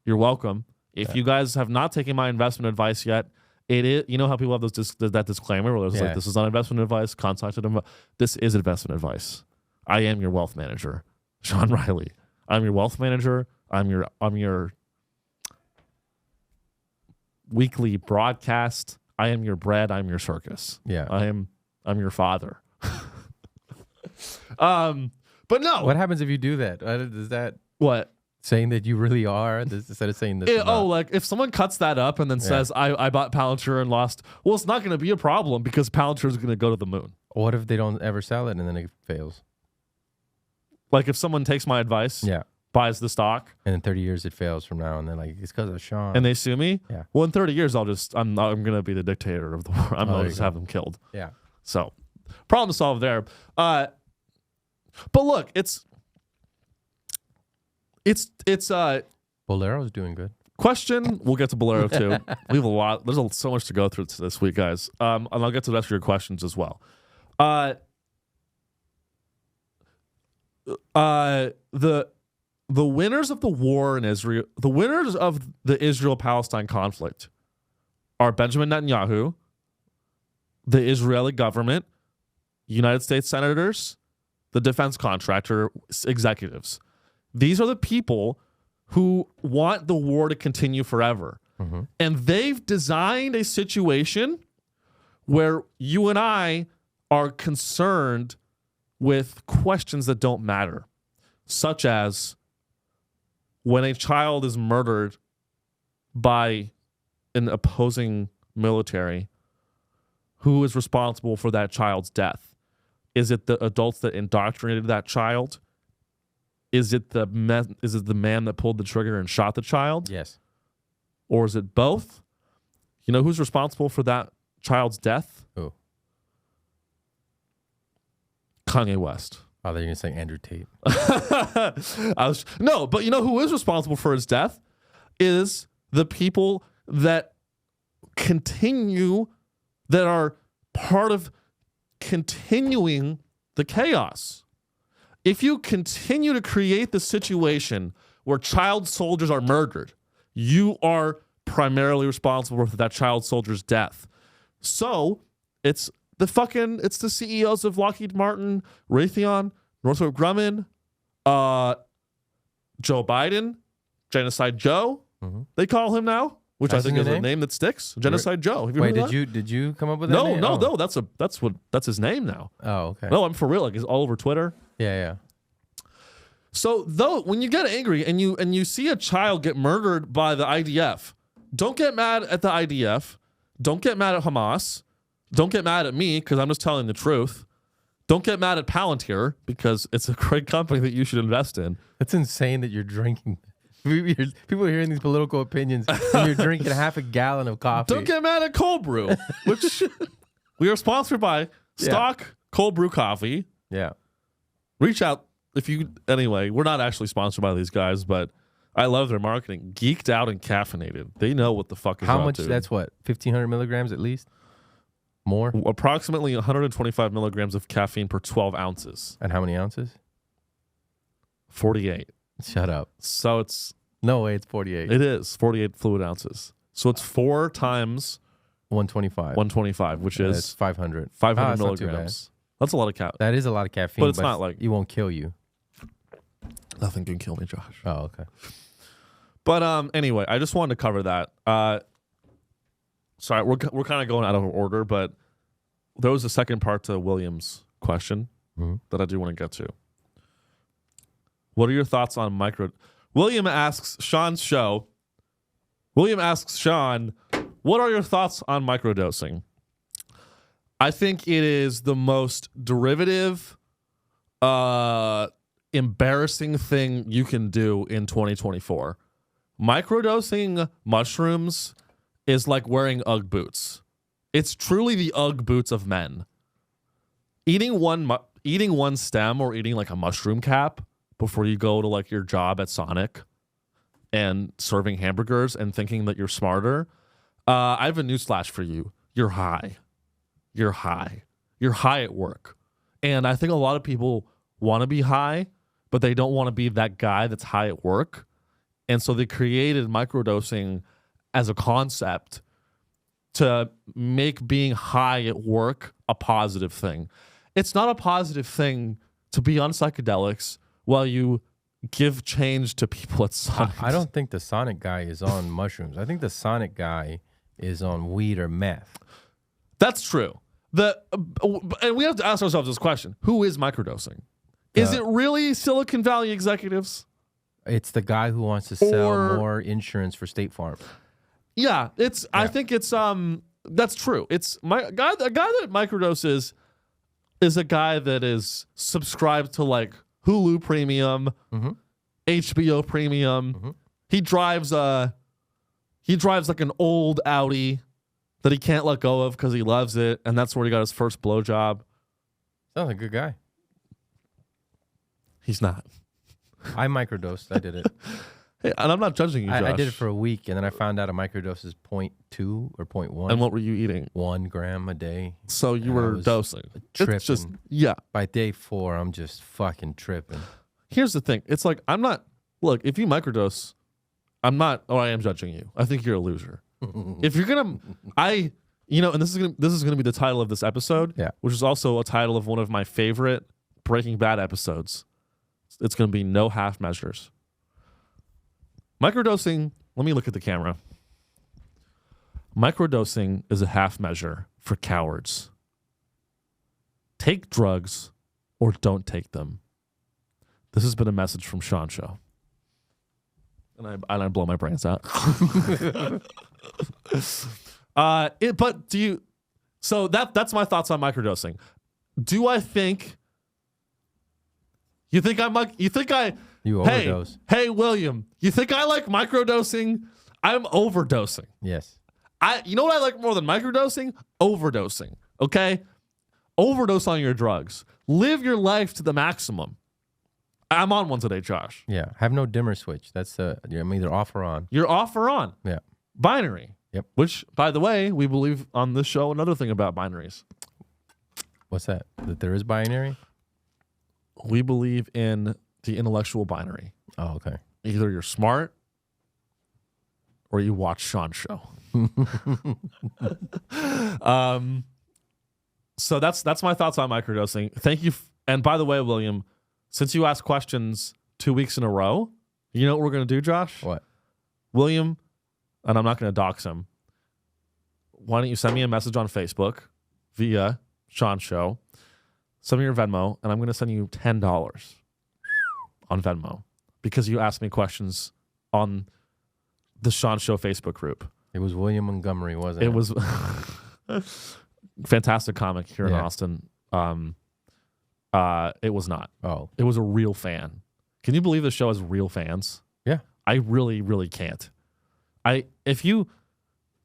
You're welcome. If you guys have not taken my investment advice yet, it is, you know how people have that disclaimer where there's like, this is not investment advice, contacted them. This is investment advice. I am your wealth manager, Sean Riley. I'm your wealth manager. I'm your weekly broadcast. I am your bread. I'm your circus. Yeah. I'm your father. But no. What happens if you do that? Does that What? saying that you really are instead of saying this? Like if someone cuts that up and then says, I bought Palantir and lost, well, it's not going to be a problem because Palantir is going to go to the moon. What if they don't ever sell it and then it fails? Like if someone takes my advice, buys the stock, and in 30 years it fails from now, and they're like, it's because of Sean. and they sue me, Yeah. well, in 30 years, I'm going to be the dictator of the world. I'm going to just have them killed. Yeah. So problem solved there. But look, it's Bolero's doing good. question. We'll get to Bolero too. We have a lot. There's so much to go through this week, guys. And I'll get to the rest of your questions as well. The winners of the war in Israel, the winners of the Israel-Palestine conflict are Benjamin Netanyahu, the Israeli government, United States senators, the defense contractor executives. These are the people who want the war to continue forever. Mm-hmm. And they've designed a situation where you and I are concerned with questions that don't matter, such as when a child is murdered by an opposing military, who is responsible for that child's death? Is it the adults that indoctrinated that child? Is it the man that pulled the trigger and shot the child? Yes. Or is it both? You know who's responsible for that child's death? Who? Kanye West. Oh, they're going to say Andrew Tate. No, but you know who is responsible for his death? Is the people that are part of continuing the chaos. If you continue to create the situation where child soldiers are murdered, you are primarily responsible for that child soldier's death. So it's the CEOs of Lockheed Martin, Raytheon, Northrop Grumman, Joe Biden, Genocide Joe, they call him now, which That's I think his is a name? name that sticks. Genocide Joe. Have you Wait, heard of that? did you come up with that name? No, that's his name now. Oh, okay. No, I'm for real. Like he's all over Twitter. Yeah. So when you get angry and you see a child get murdered by the IDF, don't get mad at the IDF. Don't get mad at Hamas. Don't get mad at me because I'm just telling the truth. Don't get mad at Palantir because it's a great company that you should invest in. It's insane that you're drinking. People are hearing these political opinions and you're drinking half a gallon of coffee. Don't get mad at cold brew, which we are sponsored by Stock Cold Brew Coffee. Yeah. Reach out anyway, we're not actually sponsored by these guys, but I love their marketing. Geeked Out and Caffeinated. They know what the fuck is How up, much? dude. That's what? 1,500 milligrams at least? More? Approximately 125 milligrams of caffeine per 12 ounces. And how many ounces? 48. Shut up. So it's... No way, it's 48. It is 48 fluid ounces. So it's 4 times 125, which That's is 500. 500 that's not too milligrams. That's a lot of caffeine. That is a lot of caffeine, But it's not like... it won't kill you. Nothing can kill me, Josh. Oh, okay. But anyway, I just wanted to cover that. Sorry, we're kind of going out of order, but there was a second part to William's question that I do want to get to. What are your thoughts on William asks Sean's show. William asks Sean, what are your thoughts on microdosing? I think it is the most derivative, embarrassing thing you can do in 2024. Microdosing mushrooms is like wearing Ugg boots. It's truly the Ugg boots of men. Eating one stem or eating like a mushroom cap before you go to like your job at Sonic and serving hamburgers and thinking that you're smarter. I have a newsflash for you. You're high. You're high. You're high at work. And I think a lot of people want to be high, but they don't want to be that guy that's high at work. And so they created microdosing as a concept to make being high at work a positive thing. It's not a positive thing to be on psychedelics while you give change to people at Sonic. I don't think the Sonic guy is on mushrooms. I think the Sonic guy is on weed or meth. That's true. And we have to ask ourselves this question. Who is microdosing? Is it really Silicon Valley executives? It's the guy who wants to sell Or- more insurance for State Farm. Yeah, it's. I think it's. That's true. It's a guy that microdoses is a guy that is subscribed to like Hulu Premium, HBO Premium. He drives like an old Audi that he can't let go of because he loves it, and that's where he got his first blowjob. Sounds like a good guy. He's not. I microdosed. I did it. Hey, and I'm not judging you, Josh. I did it for a week, and then I found out a microdose is 0.2 or 0.1. And what were you eating? 1 gram a day. So you And I were was dosing. tripping. It's just, yeah. By day 4, I'm just fucking tripping. Here's the thing. It's like, I'm not, look, if you microdose, I am judging you. I think you're a loser. If you're going to, and this is gonna be the title of this episode, which is also a title of one of my favorite Breaking Bad episodes. It's going to be No Half Measures. Microdosing, let me look at the camera. Microdosing is a half measure for cowards. Take drugs or don't take them. This has been a message from Sean Show. And I blow my brains out. So that's my thoughts on microdosing. Do I think you overdose. Hey, William, you think I like microdosing? I'm overdosing. Yes. You know what I like more than microdosing? Overdosing. Okay? Overdose on your drugs. Live your life to the maximum. I'm on one today, Josh. Yeah. Have no dimmer switch. That's I'm either off or on. You're off or on. Yeah. Binary. Yep. Which, by the way, we believe on this show another thing about binaries. What's that? That there is binary? We believe in the intellectual binary. Oh, okay. Either you're smart or you watch Sean's show. So that's my thoughts on microdosing. Thank you. And by the way, William, since you asked questions 2 weeks in a row, you know what we're going to do, Josh? What? William, and I'm not going to dox him. Why don't you send me a message on Facebook via Sean's show? Send me your Venmo, and I'm going to send you $10 on Venmo because you asked me questions on the Sean Show Facebook group. It was William Montgomery, wasn't it? It was fantastic comic here in Austin. It was not. Oh. It was a real fan. Can you believe the show has real fans? Yeah. I really, really can't. I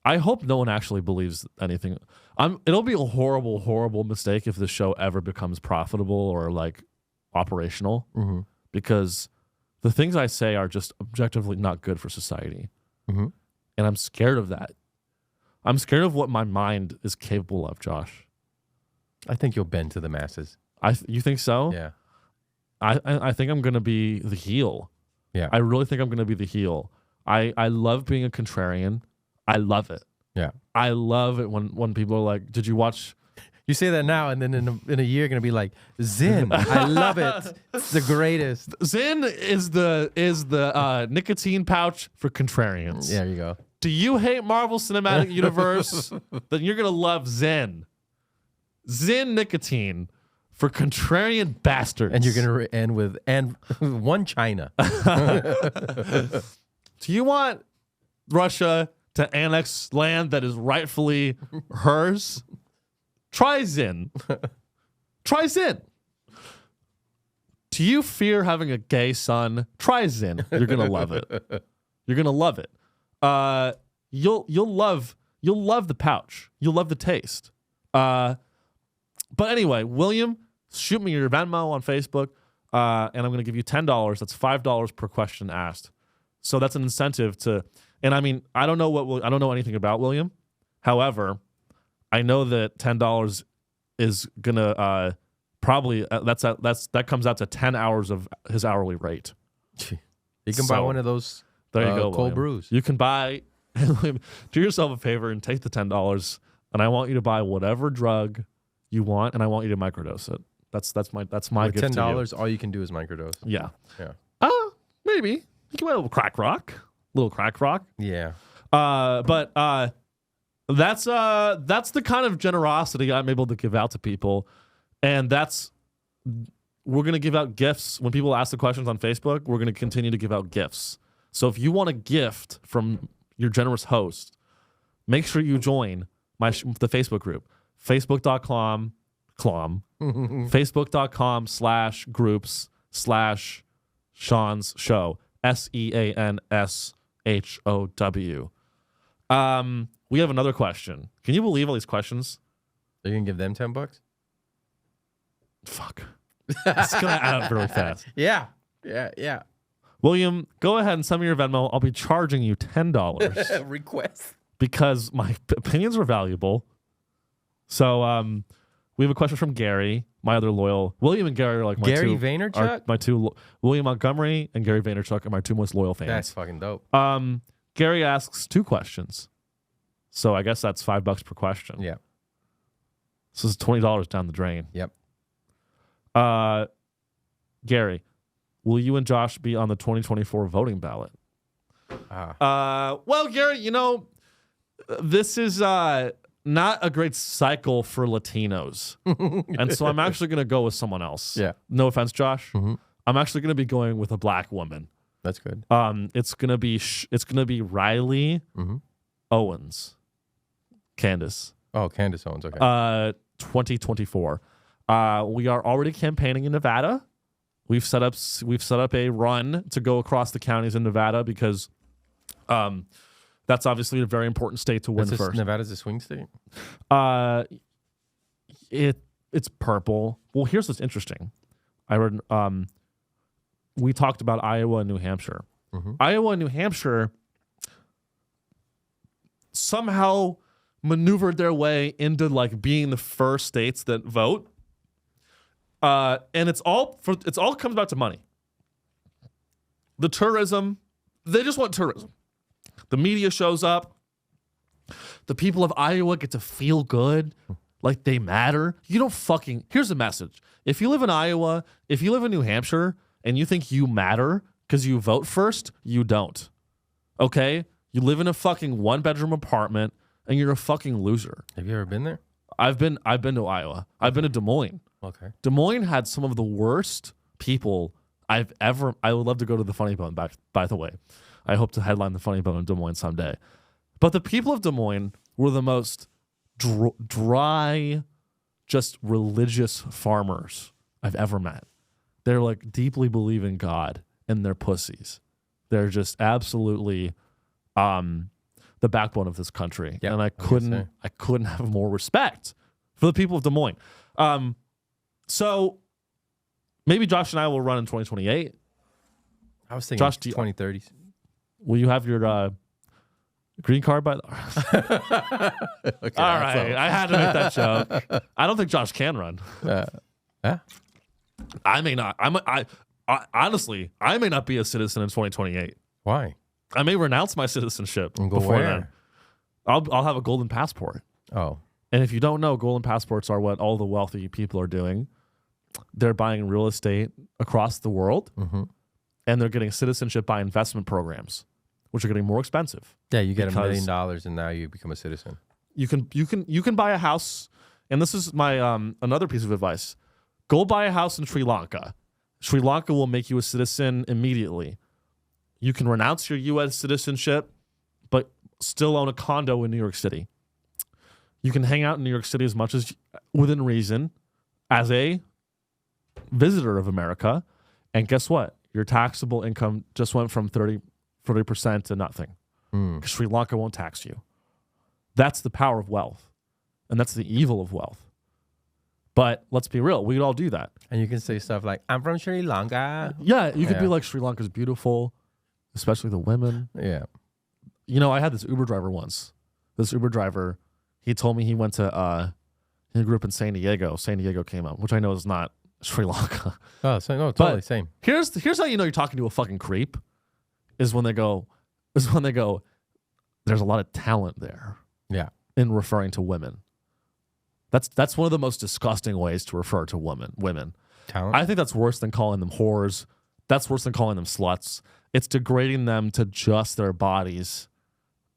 hope no one actually believes anything. It'll be a horrible, horrible mistake if this show ever becomes profitable or like operational, because the things I say are just objectively not good for society, and I'm scared of that. I'm scared of what my mind is capable of, Josh. I think you'll bend to the masses. You think so? Yeah. I think I'm gonna be the heel. Yeah. I really think I'm gonna be the heel. I love being a contrarian. I love it. Yeah. I love it when people are like, "Did you watch?" You say that now, and then in a year, you're gonna be like, Zyn. I love it. It's the greatest. Zyn is the nicotine pouch for contrarians. There you go. Do you hate Marvel Cinematic Universe? Then you're gonna love Zyn. Zyn nicotine for contrarian bastards. And you're gonna end with one China. Do you want Russia to annex land that is rightfully hers? Try Zyn. Try Zyn. Do you fear having a gay son? Try Zyn. You're gonna love it. You're gonna love it. You'll love the pouch. You'll love the taste. But anyway, William, shoot me your Venmo on Facebook, and I'm gonna give you $10. That's $5 per question asked. So that's an incentive to. And I mean, I don't know anything about William. However, I know that $10 is gonna probably that comes out to 10 hours of his hourly rate. You can buy one of those. There you go, cold William. brews. You can buy. Do yourself a favor and take the $10, and I want you to buy whatever drug you want, and I want you to microdose it. That's my With gift to you. $10, all you can do is microdose. Yeah. Yeah. Maybe you can buy a little crack rock. Yeah. But that's the kind of generosity I'm able to give out to people, and that's we're going to give out gifts. When people ask the questions on Facebook, we're going to continue to give out gifts. So if you want a gift from your generous host, make sure you join the Facebook group, facebook.com/groups/Sean's Show, SEANSHOW. We have another question. Can you believe all these questions? Are you going to give them $10? Fuck. It's going to add up really fast. Yeah. William, go ahead and send me your Venmo. I'll be charging you $10 Request. because my opinions are valuable. So we have a question from Gary, my other loyal. William and Gary are like my Gary two. Vaynerchuk? William Montgomery and Gary Vaynerchuk are my two most loyal fans. That's fucking dope. Gary asks 2 questions. So I guess that's $5 per question. Yeah. So this is $20 down the drain. Yep. Gary, will you and Josh be on the 2024 voting ballot? Well, Gary, this is not a great cycle for Latinos. And so I'm actually going to go with someone else. Yeah. No offense, Josh. Mm-hmm. I'm actually going to be going with a black woman. That's good. It's going to be Riley Owens. Candace. Oh, Candace Owens. Okay. 2024. We are already campaigning in Nevada. We've set up a run to go across the counties in Nevada because that's obviously a very important state to win first. Nevada's a swing state? It's purple. Well, here's what's interesting. I read we talked about Iowa and New Hampshire. Iowa and New Hampshire somehow maneuvered their way into like being the first states that vote. And it's all comes back to money. The tourism, they just want tourism. The media shows up. The people of Iowa get to feel good, like they matter. Here's the message. If you live in Iowa, if you live in New Hampshire, and you think you matter because you vote first, you don't. Okay? You live in a fucking 1-bedroom apartment, and you're a fucking loser. Have you ever been there? I've been to Iowa. I've been to Des Moines. Okay. Des Moines had some of the worst people I would love to go to the Funny Bone, by the way. I hope to headline the Funny Bone in Des Moines someday. But the people of Des Moines were the most dry, just religious farmers I've ever met. They're like deeply believe in God and they're pussies. They're just absolutely the backbone of this country. Yep, And I couldn't have more respect for the people of Des Moines. So maybe Josh and I will run in 2028. I was thinking Josh, 2030s. Will you have your green card by the Okay, All right. I had to make that joke. I don't think Josh can run. Yeah. I may not. I honestly, I may not be a citizen in 2028. Why? I may renounce my citizenship And go before where? then. I'll have a golden passport. Oh. And if you don't know, golden passports are what all the wealthy people are doing. They're buying real estate across the world, and they're getting citizenship by investment programs, which are getting more expensive. Yeah, you get $1 Because million and now you become a citizen. You can buy a house, and this is my another piece of advice. Go buy a house in Sri Lanka. Sri Lanka will make you a citizen immediately. You can renounce your U.S. citizenship, but still own a condo in New York City. You can hang out in New York City as much as within reason as a visitor of America. And guess what? Your taxable income just went from 30% to nothing. Because Sri Lanka won't tax you. That's the power of wealth. And that's the evil of wealth. But let's be real. We'd all do that. And you can say stuff like, I'm from Sri Lanka. Yeah, you could be like, Sri Lanka's beautiful, especially the women. Yeah. I had this Uber driver once. This Uber driver, he told me he went to, he grew up in San Diego. San Diego came up, which I know is not Sri Lanka. Oh, so no, totally same. Here's how you know you're talking to a fucking creep, is when they go, there's a lot of talent there. Yeah. In referring to women. That's one of the most disgusting ways to refer to women. Talent? I think that's worse than calling them whores. That's worse than calling them sluts. It's degrading them to just their bodies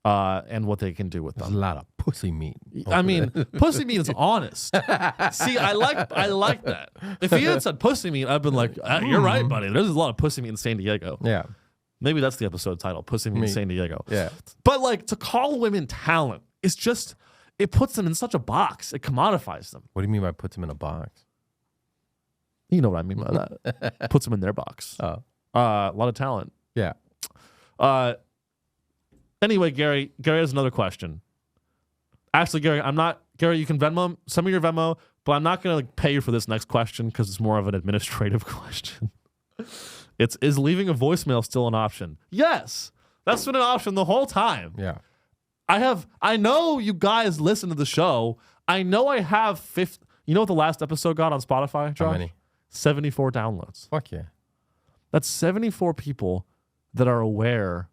and what they can do with There's them. a lot of pussy meat. I mean, pussy meat is honest. See, I like that. If he had said pussy meat, I've been like, you're right, buddy. There's a lot of pussy meat in San Diego. Yeah. Maybe that's the episode title, Pussy Meat in San Diego. Yeah. But like to call women talent, it's just, it puts them in such a box. It commodifies them. What do you mean by puts them in a box? You know what I mean by that. Puts them in their box. Oh. A lot of talent. Yeah. Anyway, Gary has another question. Actually, Gary, you can Venmo, send me your Venmo, but I'm not going to pay you for this next question because it's more of an administrative question. Is leaving a voicemail still an option? Yes. That's been an option the whole time. Yeah. I know you guys listen to the show. I know I have you know what the last episode got on Spotify, Josh? How many? 74 downloads. Fuck yeah. That's 74 people that are aware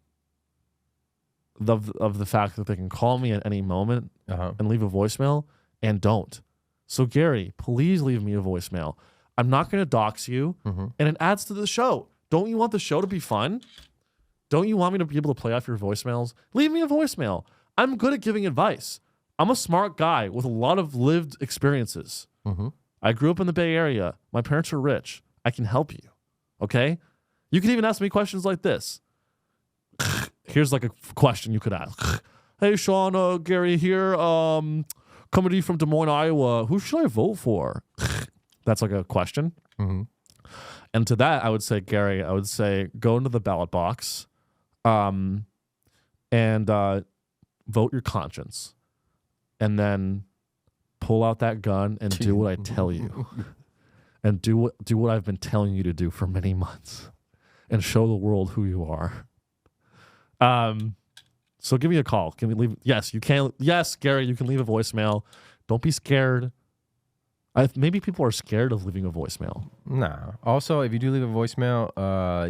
of the fact that they can call me at any moment and leave a voicemail and don't. So Gary, please leave me a voicemail. I'm not going to dox you, and it adds to the show. Don't you want the show to be fun? Don't you want me to be able to play off your voicemails? Leave me a voicemail. I'm good at giving advice. I'm a smart guy with a lot of lived experiences. I grew up in the Bay Area. My parents are rich. I can help you. Okay? You can even ask me questions like this. Here's like a question you could ask. Hey, Sean, Gary here. Comedy from Des Moines, Iowa. Who should I vote for? That's like a question. And to that, I would say, Gary, go into the ballot box and vote your conscience. And then pull out that gun and do what I tell you. And do what I've been telling you to do for many months. And show the world who you are. So give me a call. Can we leave? Yes, you can. Yes, Gary, you can leave a voicemail. Don't be scared. Maybe people are scared of leaving a voicemail. Nah. Also, if you do leave a voicemail,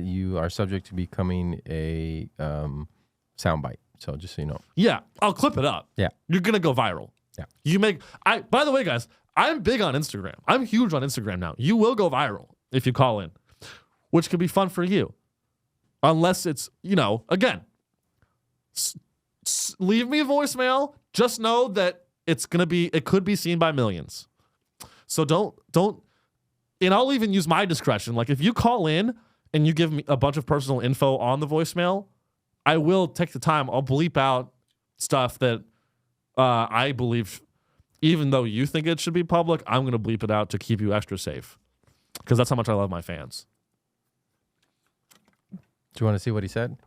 you are subject to becoming a soundbite. So just so you know. Yeah, I'll clip it up. Yeah. You're gonna go viral. Yeah. By the way, guys, I'm big on Instagram. I'm huge on Instagram now. You will go viral if you call in, which could be fun for you. Unless it's, again, leave me a voicemail. Just know that it could be seen by millions. So don't, and I'll even use my discretion. Like if you call in and you give me a bunch of personal info on the voicemail, I will take the time. I'll bleep out stuff that I believe, even though you think it should be public, I'm going to bleep it out to keep you extra safe. Because that's how much I love my fans. Do you want to see what he said?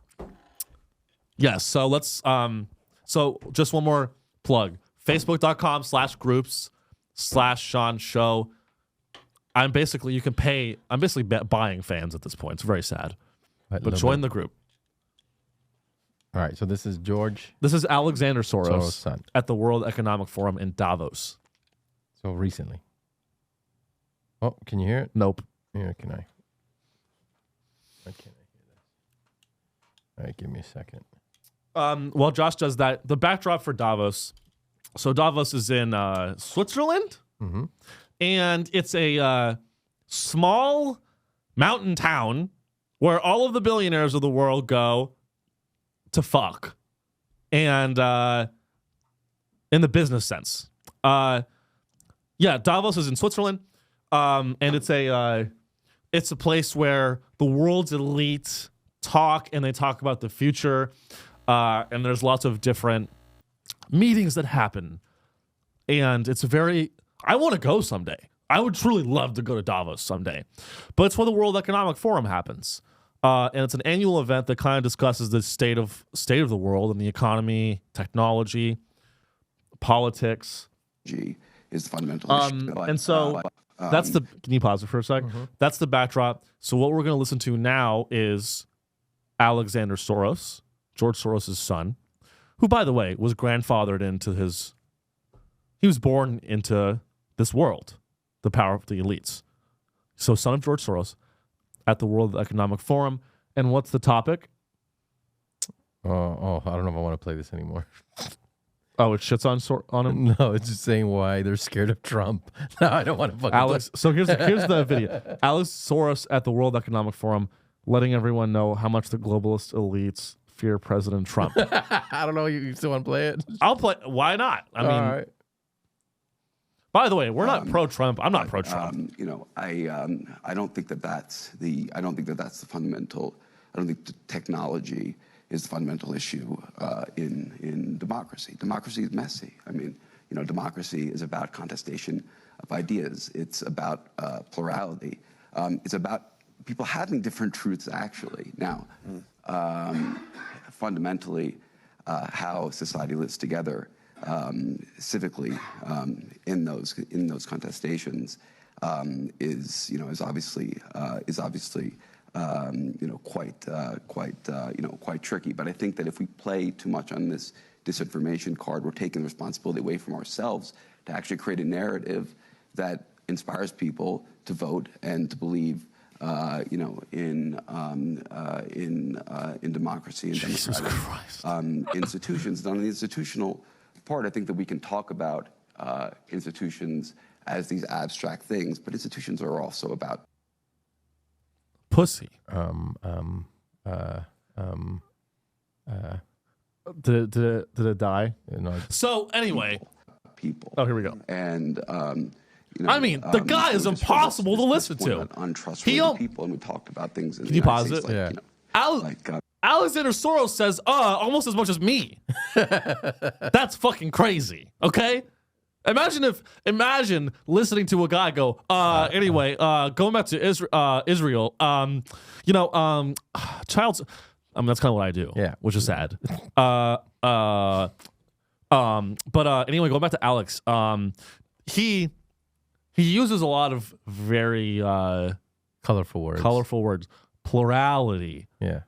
Yes. So let's, so just one more plug. Facebook.com/groups/Sean Show. I'm basically buying fans at this point. It's very sad. But join the group. All right. So this is George. This is Alexander Soros son. at the World Economic Forum in Davos. So recently. Oh, can you hear it? Nope. Here, can I? Why can't I hear this? All right, give me a second. While Josh does that, the backdrop for Davos. So Davos is in Switzerland, and it's a small mountain town where all of the billionaires of the world go to fuck, and in the business sense. Davos is in Switzerland, and it's a place where the world's elite talk, and they talk about the future, and there's lots of different meetings that happen, and I want to go someday. I would truly love to go to Davos someday, but it's where the World Economic Forum happens, and it's an annual event that kind of discusses the state of the world and the economy, technology, politics. Is the fundamental issue. And so that's can you pause it for a sec? That's the backdrop. So what we're going to listen to now is Alexander Soros, George Soros' son, who, by the way, was grandfathered into he was born into this world, the power of the elites. So son of George Soros at the World Economic Forum. And what's the topic? I don't know if I want to play this anymore. Oh, it shits on him? No, it's just saying why they're scared of Trump. No, I don't want to fucking Alex. So here's the video. Alex Soros at the World Economic Forum letting everyone know how much the globalist elites fear President Trump. I don't know. You still want to play it? I'll play. Why not? I mean, All right. by the way, we're not pro-Trump. I'm not pro-Trump. I don't think that that's the fundamental. I don't think the technology is the fundamental issue in democracy. Democracy is messy. I mean, democracy is about contestation of ideas. It's about plurality. It's about people having different truths, actually. Now, fundamentally, how society lives together civically in those contestations is obviously quite tricky. But I think that if we play too much on this disinformation card, we're taking the responsibility away from ourselves to actually create a narrative that inspires people to vote and to believe, in democracy and democratic institutions. And on the institutional part, I think that we can talk about institutions as these abstract things, but institutions are also about pussy. Did it die? No. So anyway, people. Oh, here we go. And I mean, the guy is impossible to listen to. Untrustworthy people, and we talked about things. In Can you pause it? Yeah. Alexander Soros says almost as much as me. That's fucking crazy. Okay. Imagine listening to a guy go, anyway, going back to Israel, child's, that's kind of what I do. Yeah. Which is sad. But anyway, going back to Alex, he uses a lot of very, colorful words, plurality. Yeah.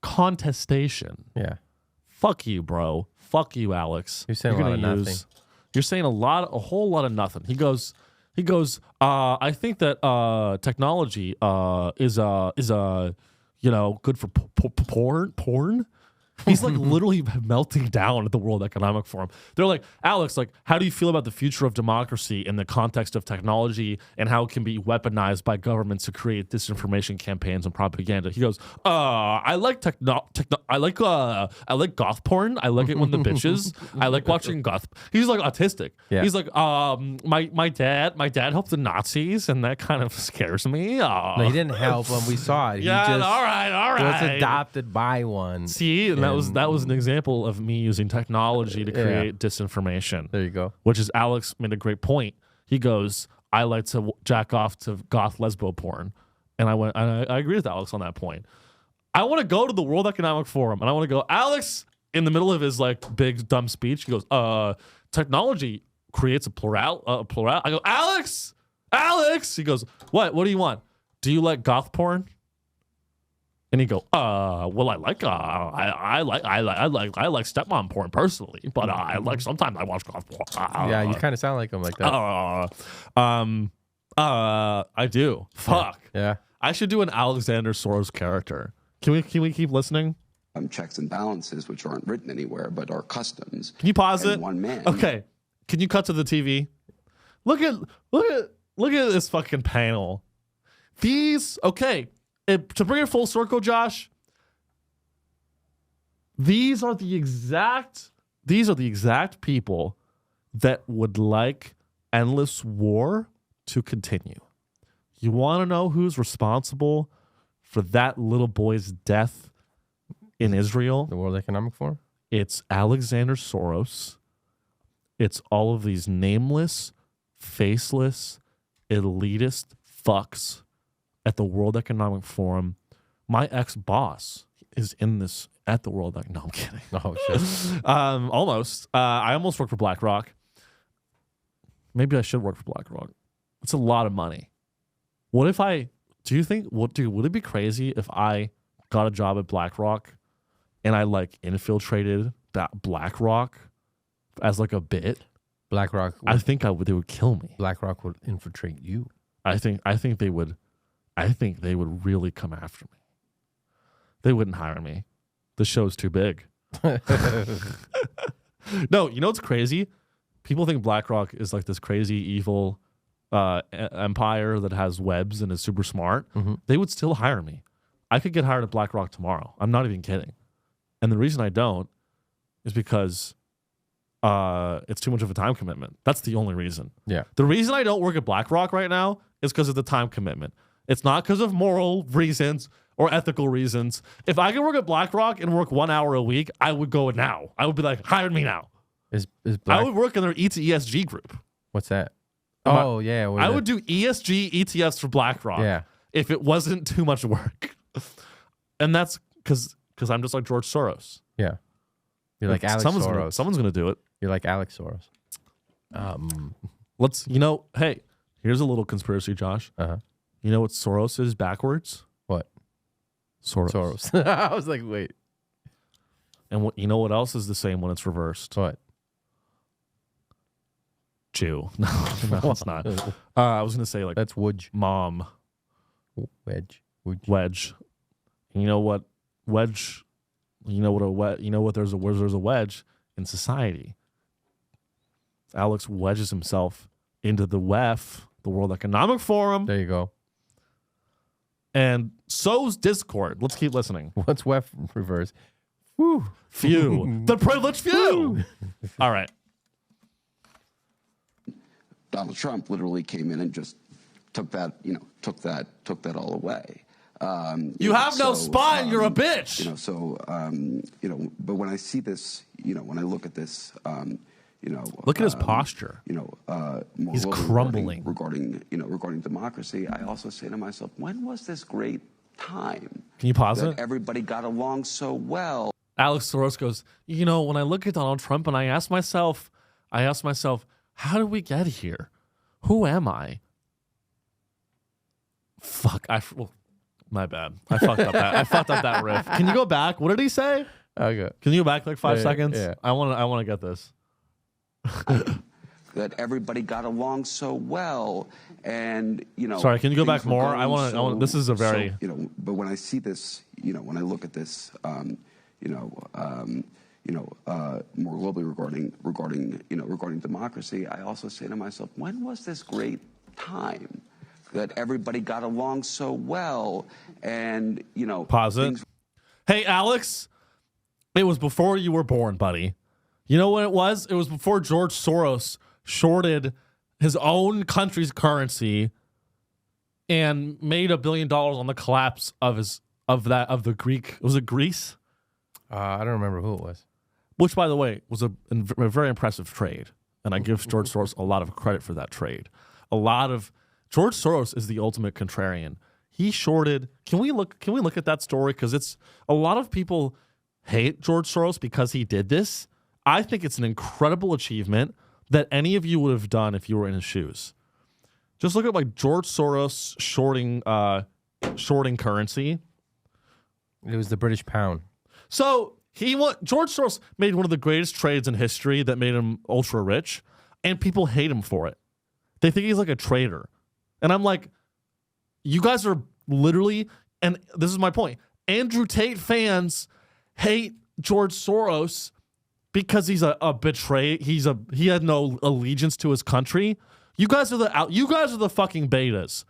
Contestation. Yeah. Fuck you, bro. Fuck you, Alex. You're saying a lot of nothing. You're saying a whole lot of nothing. He goes. I think that technology is good for porn. He's like literally melting down at the World Economic Forum. They're like, Alex, like, how do you feel about the future of democracy in the context of technology and how it can be weaponized by governments to create disinformation campaigns and propaganda? He goes, I like I like goth porn. I like it when the bitches. I like watching goth. He's like autistic. Yeah. He's like, my dad helped the Nazis, and that kind of scares me. No, he didn't help when we saw it. He just all right. was adopted by one. See, and that was an example of me using technology to create disinformation. There you go. Which is, Alex made a great point. He goes, I like to jack off to goth lesbo porn. And I agree with Alex on that point. I want to go to the World Economic Forum and I want to go, Alex, in the middle of his like big dumb speech, he goes, technology creates a plural. I go, Alex. He goes, what do you want? Do you like goth porn? And he go, well, I like stepmom porn personally, but I like sometimes I watch golf porn. Yeah, you kind of sound like him like that. I do. Fuck. Yeah. I should do an Alexander Soros character. Can we keep listening? Checks and balances, which aren't written anywhere, but are customs. Can you pause it? One man. Okay. Can you cut to the TV? Look at this fucking panel. To bring it full circle, Josh, these are the exact people that would like endless war to continue. You want to know who's responsible for that little boy's death in Israel? The World Economic Forum? It's Alexander Soros. It's all of these nameless, faceless, elitist fucks at the World Economic Forum. My ex-boss is in this at the World Economic. No, I'm kidding. Oh, shit. Almost. I almost worked for BlackRock. Maybe I should work for BlackRock. It's a lot of money. Would it be crazy if I got a job at BlackRock and I like infiltrated that BlackRock as like a bit? BlackRock. I think they would kill me. BlackRock would infiltrate you. I think they would. I think they would really come after me. They wouldn't hire me. The show's too big. No, you know what's crazy? People think BlackRock is like this crazy, evil empire that has webs and is super smart. Mm-hmm. They would still hire me. I could get hired at BlackRock tomorrow. I'm not even kidding. And the reason I don't is because it's too much of a time commitment. That's the only reason. Yeah. The reason I don't work at BlackRock right now is because of the time commitment. It's not because of moral reasons or ethical reasons. If I could work at BlackRock and work 1 hour a week, I would go now. I would be like, hire me now. I would work in their ESG group. What's that? Oh, yeah. I would do ESG ETFs for BlackRock. Yeah. If it wasn't too much work. And that's because I'm just like George Soros. Yeah. You're like Alex Soros. Someone's going to do it. You're like Alex Soros. Hey, here's a little conspiracy, Josh. Uh-huh. You know what Soros is backwards? What? Soros. I was like, wait. And you know what else is the same when it's reversed? What? Jew. No, it's not. I was going to say like that's Wudge. Mom. Wedge. Wedge. You know what? Wedge. You know what there's a wedge in society. Alex wedges himself into the WEF, the World Economic Forum. There you go. And so's Discord. Let's keep listening. What's WEF reverse? Woo. Few. The privileged few. All right. Donald Trump literally came in and just took that all away. You have no spine. You're a bitch. But when I see this, when I look at this, look at his posture. He's crumbling regarding democracy. I also say to myself, when was this great time? Can you pause it? Everybody got along so well. Alex Soros goes, when I look at Donald Trump and I ask myself, how did we get here? Who am I? Fuck. My bad. I fucked up that riff. Can you go back? What did he say? Okay. Can you go back like 5 seconds? Yeah. I want to get this. That everybody got along so well, and Sorry, can you go back more? I want. This is a very. But when I see this, when I look at this, more globally regarding democracy, I also say to myself, when was this great time that everybody got along so well, and Pause it. Hey, Alex, it was before you were born, buddy. You know what it was? It was before George Soros shorted his own country's currency and made $1 billion on the collapse of the Greek. Was it Greece? I don't remember who it was. Which, by the way, was a very impressive trade, and I give George Soros a lot of credit for that trade. George Soros is the ultimate contrarian. He shorted. Can we look at that story? Because it's a lot of people hate George Soros because he did this. I think it's an incredible achievement that any of you would have done if you were in his shoes. Just look at like George Soros shorting currency. It was the British pound. So George Soros made one of the greatest trades in history that made him ultra rich, and people hate him for it. They think he's like a traitor. And I'm like, you guys are literally, and this is my point, Andrew Tate fans hate George Soros because he's a betray. He had no allegiance to his country. You guys are the fucking betas.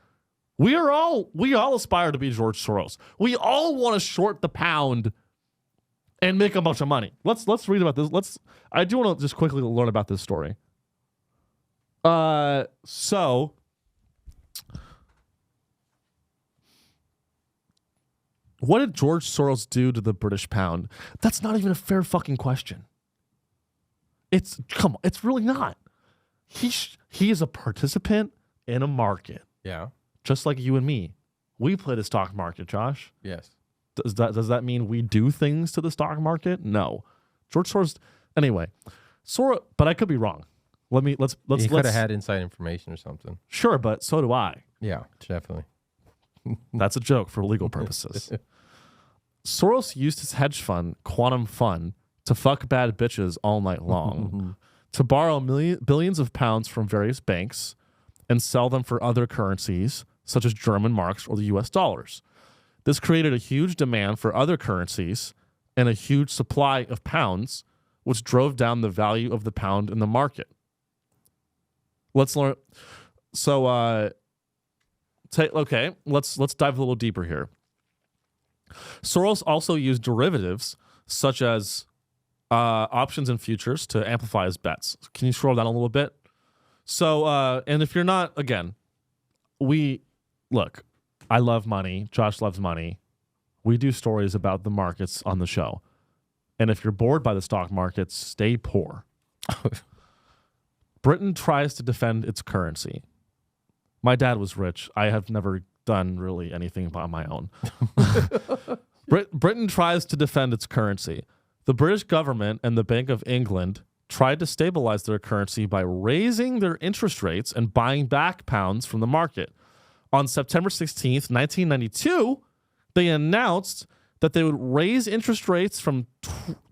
We all aspire to be George Soros. We all want to short the pound and make a bunch of money. Let's read about this. I do want to just quickly learn about this story. So what did George Soros do to the British pound? That's not even a fair fucking question. It's really not. He is a participant in a market. Yeah. Just like you and me. We play the stock market, Josh. Yes. Does that mean we do things to the stock market? No. George Soros. Anyway, but I could be wrong. Let's. He could have had inside information or something. Sure, but so do I. Yeah, definitely. That's a joke for legal purposes. Soros used his hedge fund, Quantum Fund, to fuck bad bitches all night long, to borrow billions of pounds from various banks and sell them for other currencies, such as German marks or the US dollars. This created a huge demand for other currencies and a huge supply of pounds, which drove down the value of the pound in the market. Let's learn. So, let's dive a little deeper here. Soros also used derivatives such as options and futures to amplify his bets. Can you scroll down a little bit? So, and if you're not, again, look, I love money. Josh loves money. We do stories about the markets on the show. And if you're bored by the stock markets, stay poor. Britain tries to defend its currency. My dad was rich. I have never done really anything on my own. Britain tries to defend its currency. The British government and the Bank of England tried to stabilize their currency by raising their interest rates and buying back pounds from the market. On September 16th, 1992, they announced that they would raise interest rates to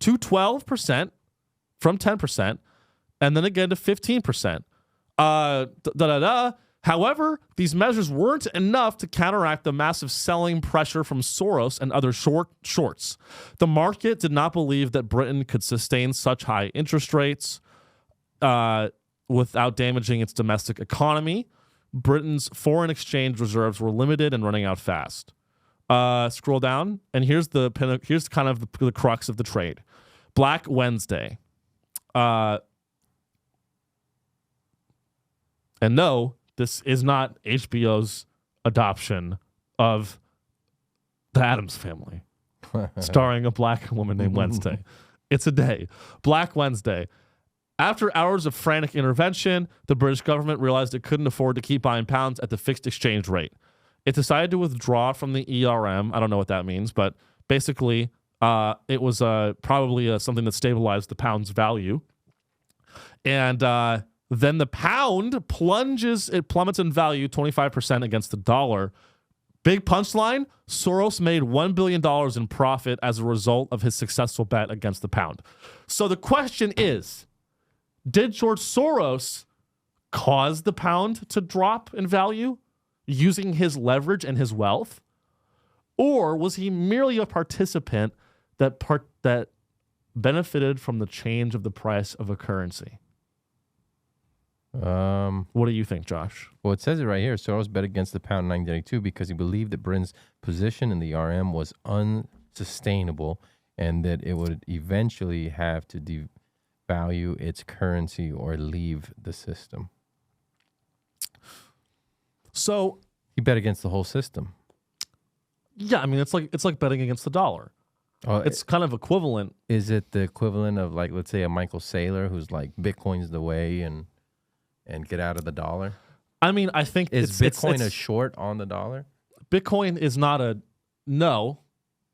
12% from 10%, and then again to 15%. However, these measures weren't enough to counteract the massive selling pressure from Soros and other shorts. The market did not believe that Britain could sustain such high interest rates without damaging its domestic economy. Britain's foreign exchange reserves were limited and running out fast. Scroll down, and here's kind of the crux of the trade. Black Wednesday. And no, this is not HBO's adoption of the Addams Family, starring a black woman named Wednesday. It's a day. Black Wednesday. After hours of frantic intervention, the British government realized it couldn't afford to keep buying pounds at the fixed exchange rate. It decided to withdraw from the ERM. I don't know what that means, but basically it was probably something that stabilized the pound's value. And then the pound plummets in value 25% against the dollar. Big punchline, Soros made $1 billion in profit as a result of his successful bet against the pound. So the question is, did George Soros cause the pound to drop in value using his leverage and his wealth? Or was he merely a participant that benefited from the change of the price of a currency? What do you think, Josh? Well, it says it right here. Soros bet against the pound in 1992 because he believed that Britain's position in the RM was unsustainable and that it would eventually have to devalue its currency or leave the system. So he bet against the whole system. Yeah, I mean it's like betting against the dollar. It's kind of equivalent. Is it the equivalent of, like, let's say a Michael Saylor who's like Bitcoin's the way and get out of the dollar? I mean, I think is Bitcoin a short on the dollar? Bitcoin is not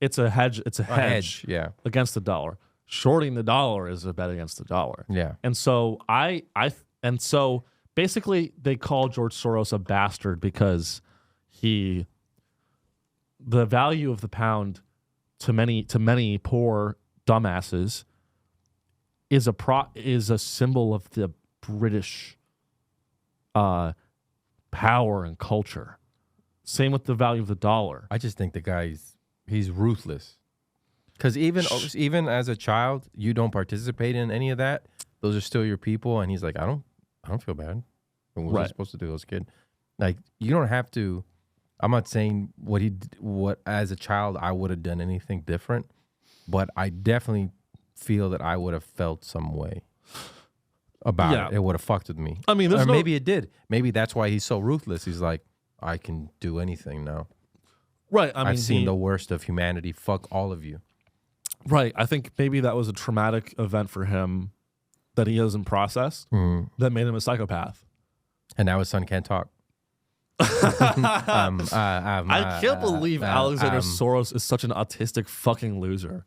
it's a hedge. It's a hedge, yeah, against the dollar. Shorting the dollar is a bet against the dollar. Yeah. And so so basically they call George Soros a bastard because the value of the pound to many poor dumbasses is a symbol of the British power and culture. Same with the value of the dollar. I just think the guy's ruthless. Because even as a child, you don't participate in any of that. Those are still your people, and he's like, I don't feel bad. What was I supposed to do as a kid? Like, you don't have to. I'm not saying what as a child I would have done anything different, but I definitely feel that I would have felt some way about it. It would have fucked with me. I mean, maybe it did. Maybe that's why he's so ruthless. He's like, I can do anything now. Right. I mean, I've seen the worst of humanity. Fuck all of you. Right. I think maybe that was a traumatic event for him that he hasn't processed that made him a psychopath. And now his son can't talk. I can't believe Alexander Soros is such an autistic fucking loser.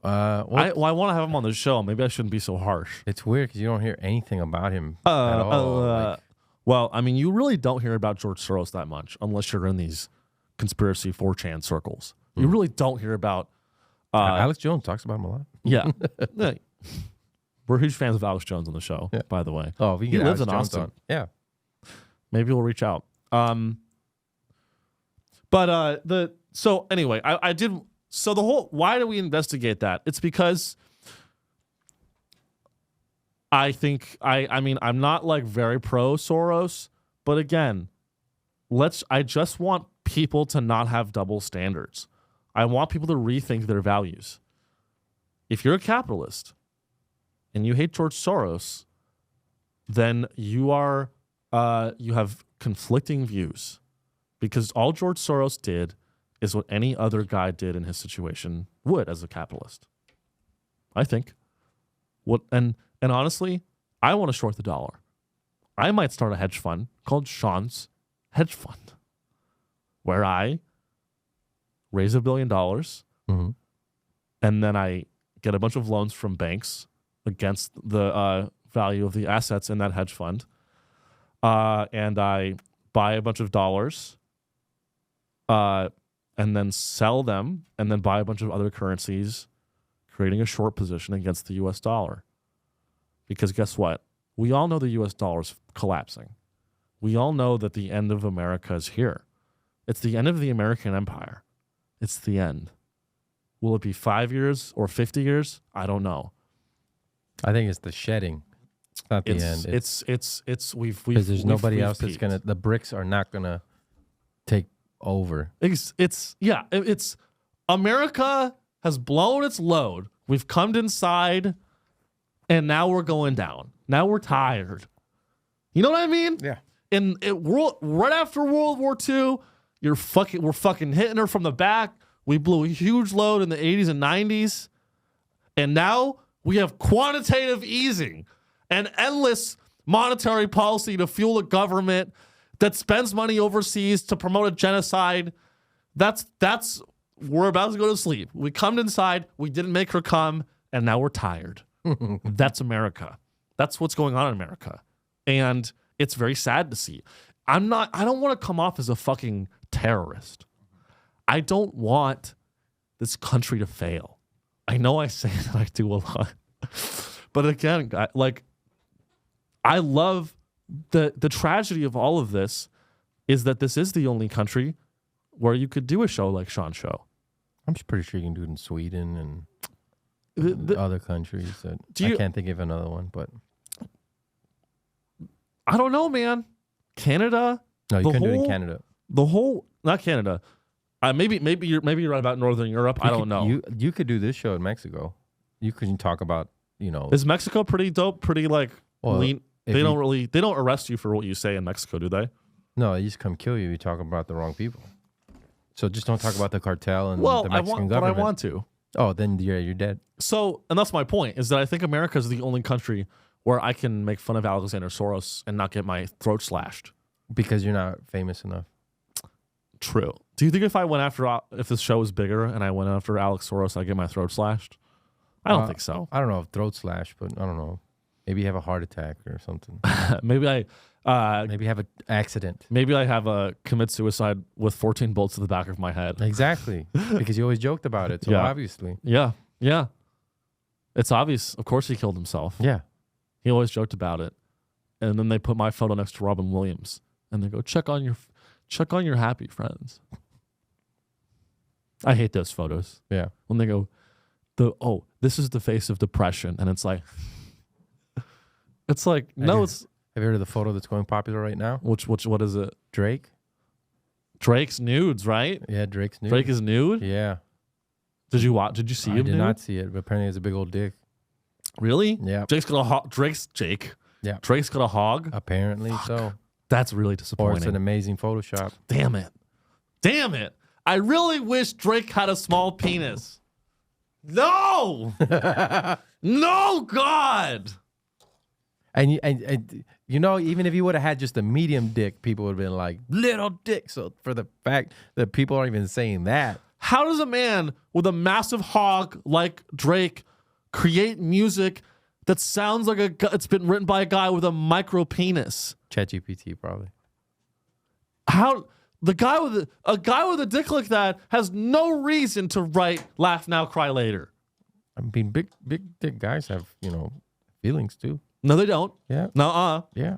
I want to have him on the show. Maybe I shouldn't be so harsh. It's weird because you don't hear anything about him at all. Well, I mean, you really don't hear about George Soros that much unless you're in these conspiracy 4chan circles. You really don't hear about... Alex Jones talks about him a lot. Yeah. We're huge fans of Alex Jones on the show, by the way. Oh, he lives in Austin. Yeah. Maybe we'll reach out. So anyway, I did. So why do we investigate that? It's because I think, I mean, I'm not like very pro Soros, but again, I just want people to not have double standards. I want people to rethink their values. If you're a capitalist and you hate George Soros, then you are you have conflicting views, because all George Soros did is what any other guy did in his situation would as a capitalist. I think. And honestly, I want to short the dollar. I might start a hedge fund called Sean's Hedge Fund, where I raise $1 billion, and then I get a bunch of loans from banks against the value of the assets in that hedge fund, and I buy a bunch of dollars, and then sell them, and then buy a bunch of other currencies, creating a short position against the U.S. dollar. Because guess what? We all know the U.S. dollar is collapsing. We all know that the end of America is here. It's the end of the American empire. It's the end. Will it be 5 years or 50 years? I don't know. I think it's the shedding. It's not the end. It's we've because there's nobody we've else that's peaked. gonna. The bricks are not gonna take over. It's America has blown its load. We've come inside, and now we're going down. Now we're tired. You know what I mean? Yeah. Right after World War II, we're fucking hitting her from the back. We blew a huge load in the 80s and 90s, and now we have quantitative easing and endless monetary policy to fuel a government that spends money overseas to promote a genocide. That's we're about to go to sleep. We come inside, we didn't make her come, and now we're tired. That's America. That's what's going on in America. And it's very sad to see. I don't want to come off as a fucking terrorist. I don't want this country to fail. I know I say that I do a lot. But again, I love the tragedy of all of this is that this is the only country where you could do a show like Sean's show. I'm just pretty sure you can do it in Sweden and other countries. I can't think of another one, but I don't know, man. Canada? No, you can do it in Canada. Not Canada. Maybe you're right about Northern Europe. I don't know. You could do this show in Mexico. You can talk about, Is Mexico pretty dope? Pretty lean? They don't arrest you for what you say in Mexico, do they? No, they just come kill you. You talk about the wrong people. So just don't talk about the cartel and the Mexican government. But I want to. Oh, then you're dead. So, and that's my point, is that I think America is the only country where I can make fun of Alexander Soros and not get my throat slashed. Because you're not famous enough. True. Do you think if this show was bigger and I went after Alex Soros, I'd get my throat slashed? I don't think so. I don't know if throat slash, but I don't know. Maybe you have a heart attack or something. Maybe maybe have an accident. Maybe I have a commit suicide with 14 bolts to the back of my head. Exactly. Because you always joked about it. So obviously. Yeah. Yeah. It's obvious. Of course he killed himself. Yeah. He always joked about it. And then they put my photo next to Robin Williams. And they go, check on your happy friends. I hate those photos. Yeah. When they go, this is the face of depression. And it's like, no, it's. Have you heard of the photo that's going popular right now? What is it? Drake's nudes, right? Yeah, Drake's nude. Drake is nude? Yeah. Did you see him nude? I did not see it, but apparently it's a big old dick. Really? Yeah. Drake's got a hog? Apparently so. That's really disappointing. Or it's an amazing Photoshop. Damn it. I really wish Drake had a small penis. No! No, God! And even if he would have had just a medium dick, people would have been like, little dick. So for the fact that people aren't even saying that. How does a man with a massive hog like Drake create music that sounds like it's been written by a guy with a micro penis? ChatGPT probably. How a guy with a dick like that has no reason to write "Laugh Now, Cry Later." I mean, big dick guys have feelings too. No, they don't. Yeah. No. Yeah.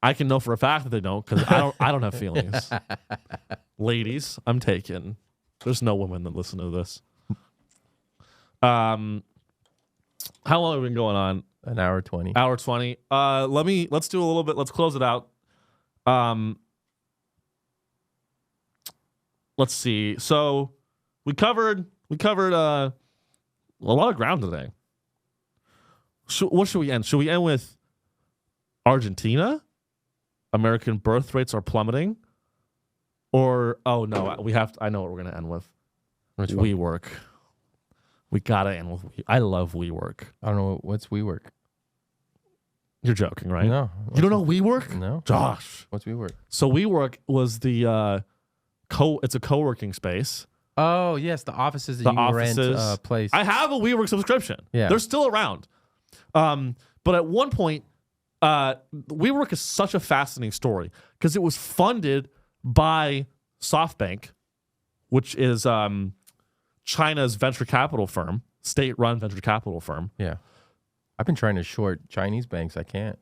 I can know for a fact that they don't because I don't have feelings. Ladies, I'm taken. There's no women that listen to this. How long have we been going on? An hour 20. Hour 20. Let's do a little bit. Let's close it out. Let's see. So we covered a lot of ground today. What should we end? Should we end with Argentina? American birth rates are plummeting. Or oh no, I know what we're gonna end with. Which one? WeWork. We gotta end with. I love WeWork. I don't know what's WeWork. You're joking, right? No. You don't know WeWork? No. Josh. What's WeWork? So WeWork was the it's a co-working space. Oh yes, the offices that you rent place. I have a WeWork subscription. Yeah. They're still around. But at one point, WeWork is such a fascinating story because it was funded by SoftBank, which is China's venture capital firm, state-run venture capital firm. Yeah. I've been trying to short Chinese banks. I can't.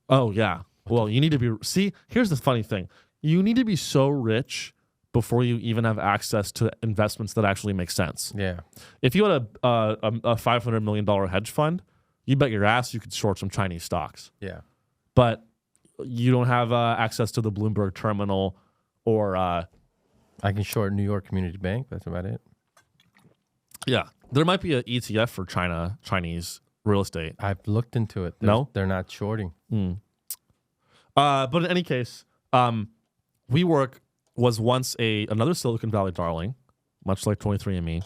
Oh, yeah. Well, you need to be... See, here's the funny thing. You need to be so rich before you even have access to investments that actually make sense. Yeah. If you had a $500 million hedge fund, you bet your ass you could short some Chinese stocks. Yeah. But you don't have access to the Bloomberg terminal or... I can short New York Community Bank. That's about it. Yeah. There might be an ETF for Chinese real estate. I've looked into it. They're not shorting. But in any case, WeWork was once another Silicon Valley darling, much like 23andMe.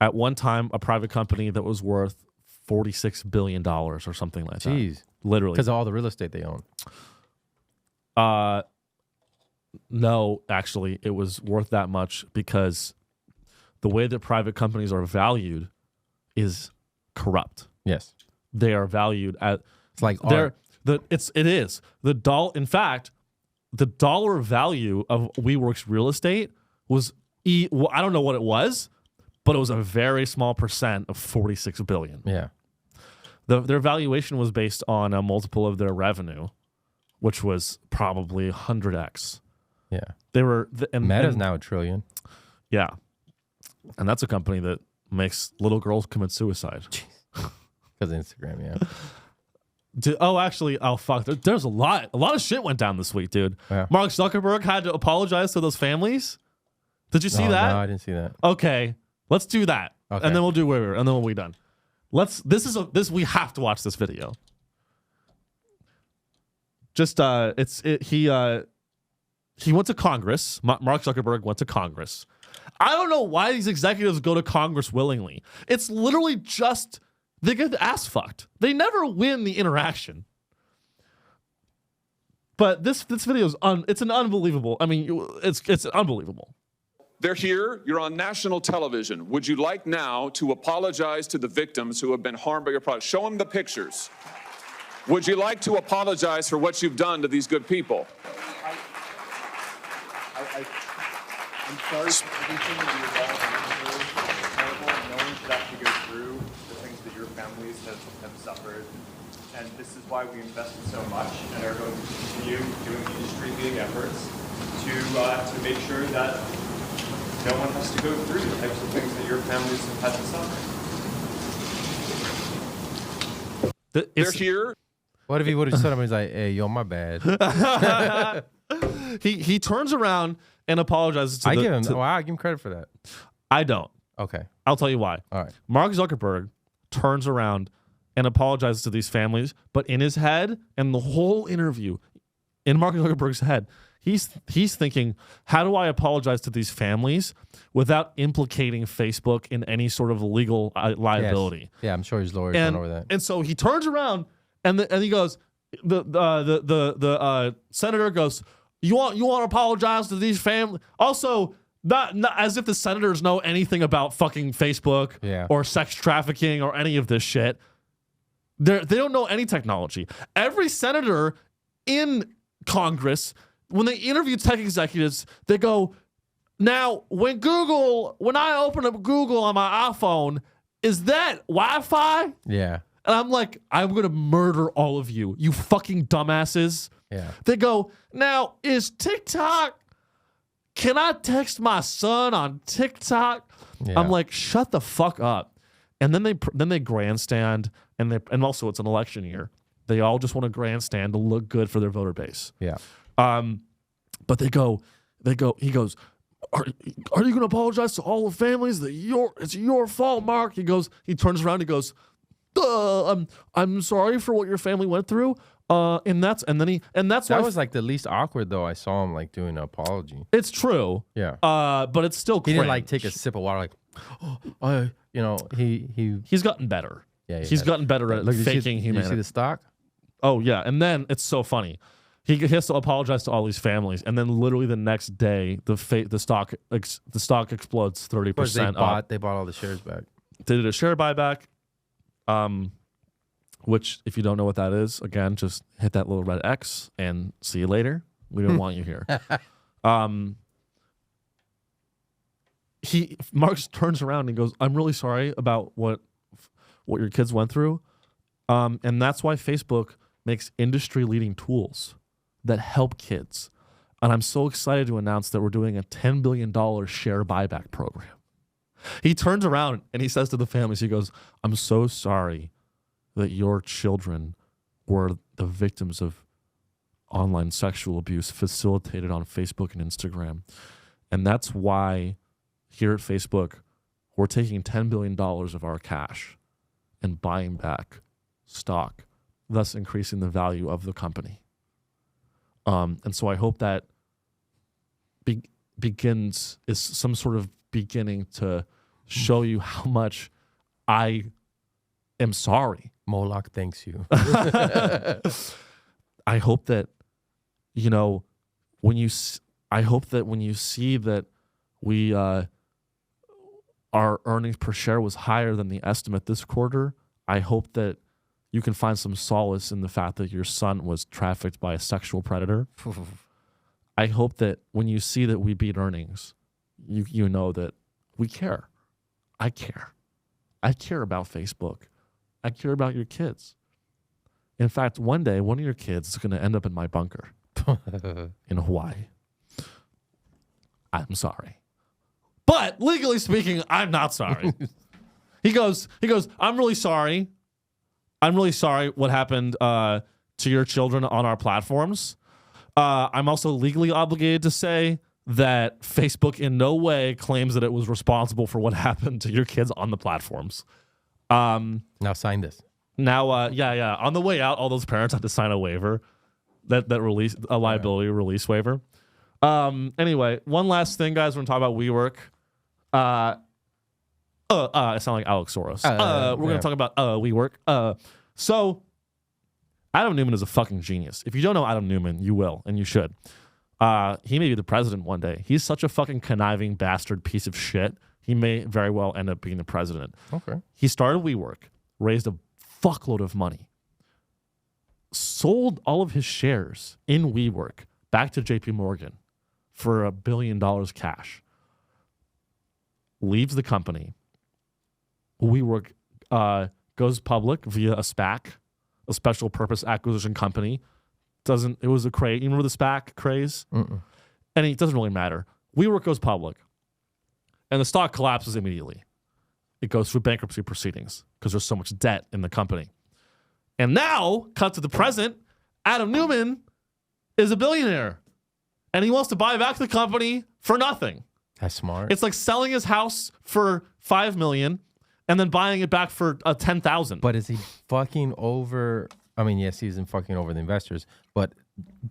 At one time, a private company that was worth $46 billion or something like that. Jeez. Literally. Because of all the real estate they own. No, actually, it was worth that much because the way that private companies are valued is corrupt. Yes. They are valued at... It's like art. It is. In fact, the dollar value of WeWork's real estate was... I don't know what it was, but it was a very small percent of $46 billion. Yeah. Their valuation was based on a multiple of their revenue, which was probably 100x. Yeah. They were... Meta's now $1 trillion. Yeah. And that's a company that makes little girls commit suicide. Because of Instagram, yeah. Fuck. There's a lot of shit went down this week, dude. Yeah. Mark Zuckerberg had to apologize to those families. Did you see that? No, I didn't see that. Okay, let's do that, Okay. and then we'll do WeWork, and then we'll be done. We have to watch this video. He went to Congress. Mark Zuckerberg went to Congress. I don't know why these executives go to Congress willingly. It's literally just they get the ass fucked. They never win the interaction. But this video is it's an unbelievable. I mean, it's unbelievable. They're here. You're on national television. Would you like now to apologize to the victims who have been harmed by your product? Show them the pictures. Would you like to apologize for what you've done to these good people? I'm sorry for everything that you've done. It's terrible. No one should have to go through the things that your families have suffered. And this is why we invested so much and are going to continue doing industry-leading efforts to make sure that no one has to go through the types of things that your families have had to suffer. They're here. What if he would have said, he's like, hey, yo, my bad. He turns around and apologizes to I give him credit for that. I don't. Okay. I'll tell you why. All right. Mark Zuckerberg turns around and apologizes to these families, but in his head and the whole interview, in Mark Zuckerberg's head, he's thinking, how do I apologize to these families without implicating Facebook in any sort of legal liability? Yes. Yeah, I'm sure his lawyer's gone over that. And so he turns around and he goes, the senator goes, you want to apologize to these families? Also, not as if the senators know anything about fucking Facebook or sex trafficking or any of this shit. They don't know any technology. Every senator in Congress, when they interview tech executives, they go, now, when I open up Google on my iPhone, is that Wi-Fi? Yeah. And I'm like, I'm going to murder all of you, you fucking dumbasses. Yeah. They go, now, is TikTok, can I text my son on TikTok? Yeah. I'm like, shut the fuck up. And then they grandstand, and also it's an election year. They all just want to grandstand to look good for their voter base. Yeah. But he goes, are you going to apologize to all the families that it's your fault, Mark? He turns around, he goes, I'm sorry for what your family went through. That was like the least awkward though. I saw him like doing an apology. It's true. Yeah. But it's still he cringe. didn't like take a sip of water like, he's gotten better. Yeah, he's gotten better at faking humanity. Did you see the stock? Oh yeah, and then it's so funny. He has to apologize to all these families, and then literally the next day, the stock explodes 30% They bought all the shares back. They did a share buyback, which if you don't know what that is, again, just hit that little red X and see you later. We don't want you here. Mark turns around and goes, "I'm really sorry about what your kids went through," and that's why Facebook makes industry-leading tools that help kids. And I'm so excited to announce that we're doing a $10 billion share buyback program. He turns around and he says to the families, he goes, "I'm so sorry that your children were the victims of online sexual abuse facilitated on Facebook and Instagram. And that's why here at Facebook, we're taking $10 billion of our cash and buying back stock, thus increasing the value of the company." And so I hope that is some sort of beginning to show you how much I am sorry. Moloch thanks you. I hope that, when you see that we, our earnings per share was higher than the estimate this quarter, I hope that you can find some solace in the fact that your son was trafficked by a sexual predator. I hope that when you see that we beat earnings, you know that we care. I care. I care about Facebook. I care about your kids. In fact, one day, one of your kids is going to end up in my bunker in Hawaii. I'm sorry. But legally speaking, I'm not sorry. He goes, "I'm really sorry. I'm really sorry what happened to your children on our platforms. I'm also legally obligated to say that Facebook in no way claims that it was responsible for what happened to your kids on the platforms." Now sign this. Now, yeah. On the way out, all those parents had to sign a waiver, that release a liability release waiver. Anyway, one last thing, guys. We're gonna talk about WeWork. I sound like Alex Soros. We're going to talk about WeWork. So, Adam Neumann is a fucking genius. If you don't know Adam Neumann, you will, and you should. He may be the president one day. He's such a fucking conniving bastard piece of shit. He may very well end up being the president. Okay. He started WeWork, raised a fuckload of money, sold all of his shares in WeWork back to JP Morgan for $1 billion cash, leaves the company. WeWork goes public via a SPAC, a special purpose acquisition company. It was a craze. You remember the SPAC craze? Mm-mm. And it doesn't really matter. WeWork goes public, and the stock collapses immediately. It goes through bankruptcy proceedings because there's so much debt in the company. And now, cut to the present, Adam Neumann is a billionaire, and he wants to buy back the company for nothing. That's smart. It's like selling his house for $5 million and then buying it back for $10,000. But is he fucking over? I mean, yes, he's fucking over the investors. But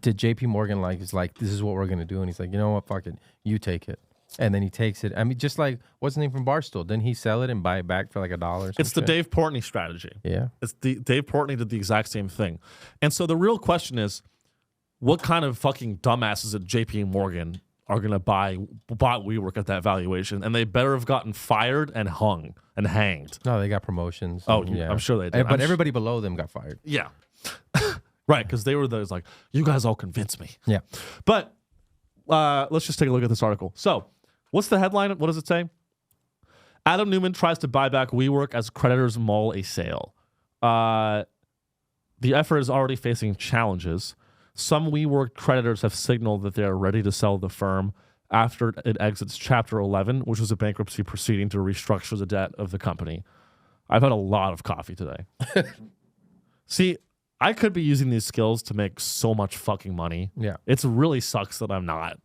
did JP Morgan is like, this is what we're gonna do? And he's like, you know what, fuck it, you take it. And then he takes it. I mean, just like, what's the name from Barstool? Didn't he sell it and buy it back for like $1? It's the Dave Portnoy strategy. Yeah. Dave Portnoy did the exact same thing. And so the real question is, what kind of fucking dumbasses at JP Morgan are going to buy WeWork at that valuation? And they better have gotten fired and hung and hanged. No, they got promotions. Oh, yeah. I'm sure they did. But everybody below them got fired. Yeah. Right, because they were those like, you guys all convinced me. Yeah. But let's just take a look at this article. So, what's the headline? What does it say? Adam Neumann tries to buy back WeWork as creditors mull a sale. The effort is already facing challenges. Some WeWork creditors have signaled that they are ready to sell the firm after it exits Chapter 11, which was a bankruptcy proceeding to restructure the debt of the company. I've had a lot of coffee today. See, I could be using these skills to make so much fucking money. Yeah. It really sucks that I'm not.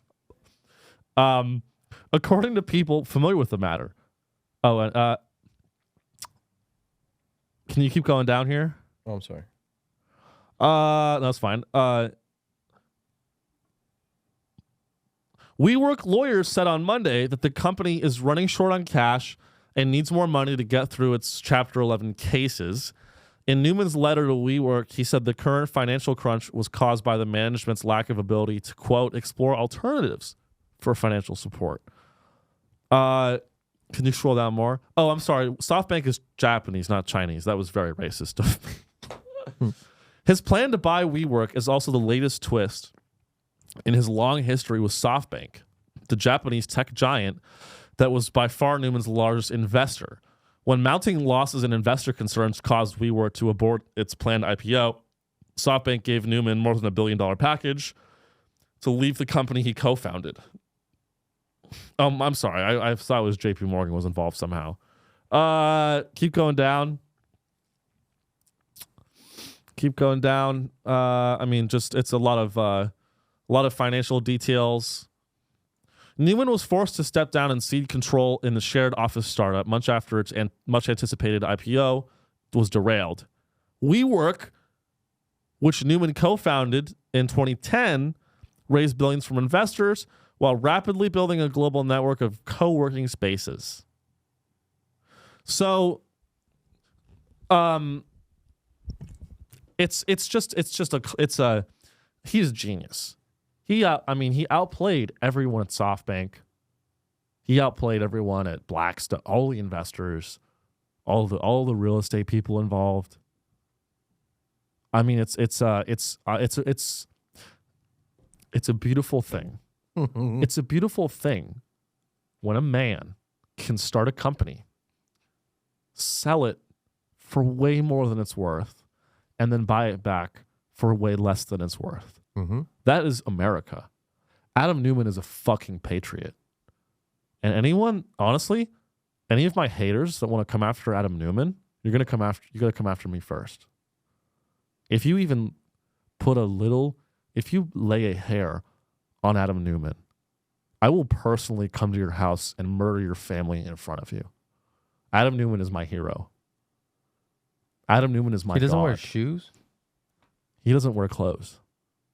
According to people familiar with the matter. Oh, and can you keep going down here? Oh, I'm sorry. No, that's fine. WeWork lawyers said on Monday that the company is running short on cash and needs more money to get through its Chapter 11 cases. In Newman's letter to WeWork, he said the current financial crunch was caused by the management's lack of ability to, quote, explore alternatives for financial support. Can you scroll down more? Oh, I'm sorry. SoftBank is Japanese, not Chinese. That was very racist of me. His plan to buy WeWork is also the latest twist in his long history with SoftBank, the Japanese tech giant that was by far Newman's largest investor. When mounting losses and investor concerns caused WeWork to abort its planned IPO, SoftBank gave Newman more than $1 billion package to leave the company he co-founded. I'm sorry. I thought it was JP Morgan was involved somehow. Keep going down. Keep going down. I mean, just it's a lot of financial details. Neumann was forced to step down and cede control in the shared office startup much after its much anticipated IPO was derailed. WeWork, which Neumann co-founded in 2010, raised billions from investors while rapidly building a global network of co-working spaces. So, he's a genius. He outplayed everyone at SoftBank. He outplayed everyone at Blackstone, all the investors, all the real estate people involved. I mean, it's a beautiful thing. It's a beautiful thing when a man can start a company, sell it for way more than it's worth, and then buy it back for way less than it's worth. Mm-hmm. That is America. Adam Neumann is a fucking patriot. And anyone, honestly, any of my haters that want to come after Adam Neumann, you gotta come after me first. If you even if you lay a hair on Adam Neumann, I will personally come to your house and murder your family in front of you. Adam Neumann is my hero. Adam Neumann is my God. He doesn't wear shoes? He doesn't wear clothes.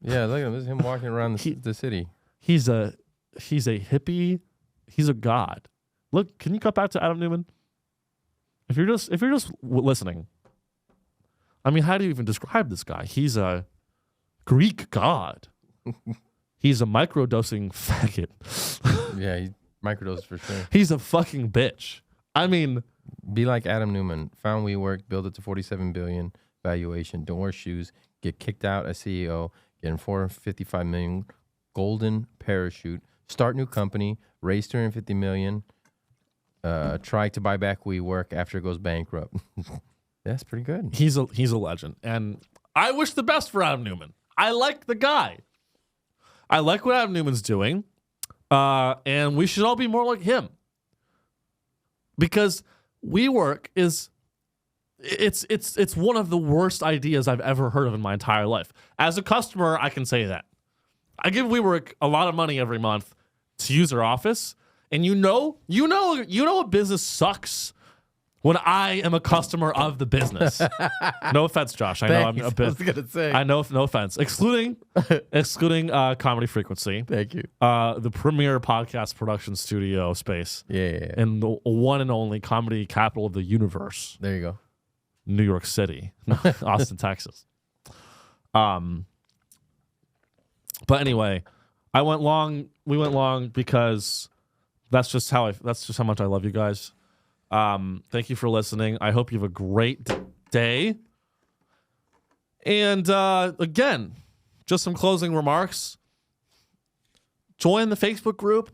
Yeah, look at him. This is him walking around the city. He's a hippie. He's a god. Look, can you cut back to Adam Neumann? If you're just listening, I mean, how do you even describe this guy? He's a Greek god. He's a microdosing faggot. Yeah, he microdoses for sure. He's a fucking bitch. I mean, be like Adam Neumann. Found WeWork, build it to $47 billion valuation. Don't wear shoes. Get kicked out as CEO. Getting $455 million golden parachute. Start new company. Raise $250 million. Try to buy back WeWork after it goes bankrupt. That's pretty good. He's a legend, and I wish the best for Adam Neumann. I like the guy. I like what Adam Neumann's doing, and we should all be more like him. Because WeWork is it's one of the worst ideas I've ever heard of in my entire life. As a customer, I can say that. I give WeWork a lot of money every month to use their office, and you know a business sucks when I am a customer of the business. No offense, Josh. I know I'm a bit. I was gonna say. I know, no offense. Excluding Comedy Frequency. Thank you. The premier podcast production studio space. Yeah. And the one and only comedy capital of the universe. There you go. New York City, Austin, Texas. But anyway, we went long because that's just how much I love you guys. Thank you for listening. I hope you have a great day. And again, just some closing remarks. Join the Facebook group.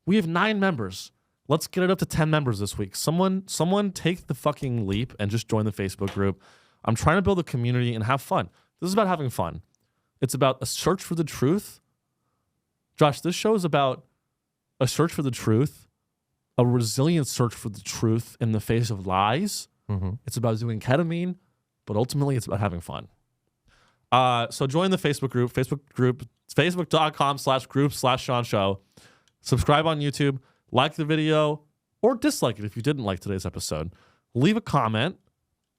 We have 9 members. Let's get it up to 10 members this week. Someone take the fucking leap and just join the Facebook group. I'm trying to build a community and have fun. This is about having fun. It's about a search for the truth. Josh, this show is about a search for the truth, a resilient search for the truth in the face of lies. Mm-hmm. It's about doing ketamine, but ultimately it's about having fun. So join the Facebook group, Facebook.com/group/Sean Show. Subscribe on YouTube. like the video or dislike it if you didn't like today's episode. Leave a comment.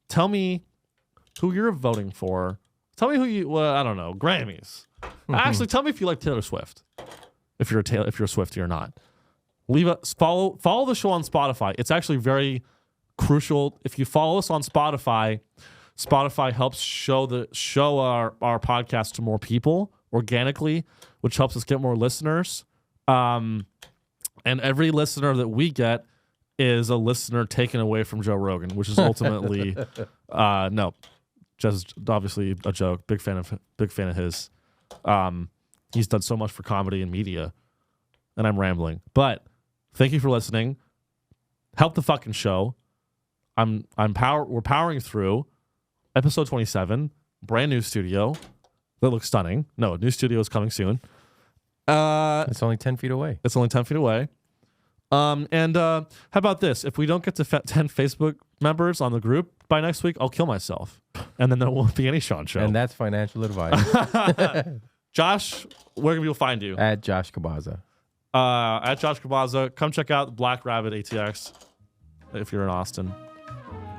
Tell me who you're voting for. Tell me who you, I don't know, Grammys. Actually, tell me if you like Taylor Swift. If you're a Swiftie or not. Follow the show on Spotify. It's actually very crucial. If you follow us on Spotify, Spotify helps show our podcast to more people organically, which helps us get more listeners. And every listener that we get is a listener taken away from Joe Rogan, which is ultimately no, just obviously a joke. Big fan of his. He's done so much for comedy and media, and I'm rambling. But thank you for listening. Help the fucking show. We're powering through episode 27, brand new studio that looks stunning. No, new studio is coming soon. It's only 10 feet away. It's only 10 feet away. And how about this? If we don't get to 10 Facebook members on the group by next week, I'll kill myself. And then there won't be any Sean show. And that's financial advice. Josh, where can people find you? At Josh Kabaza. At Josh Kabaza. Come check out the Black Rabbit ATX if you're in Austin.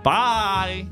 Bye.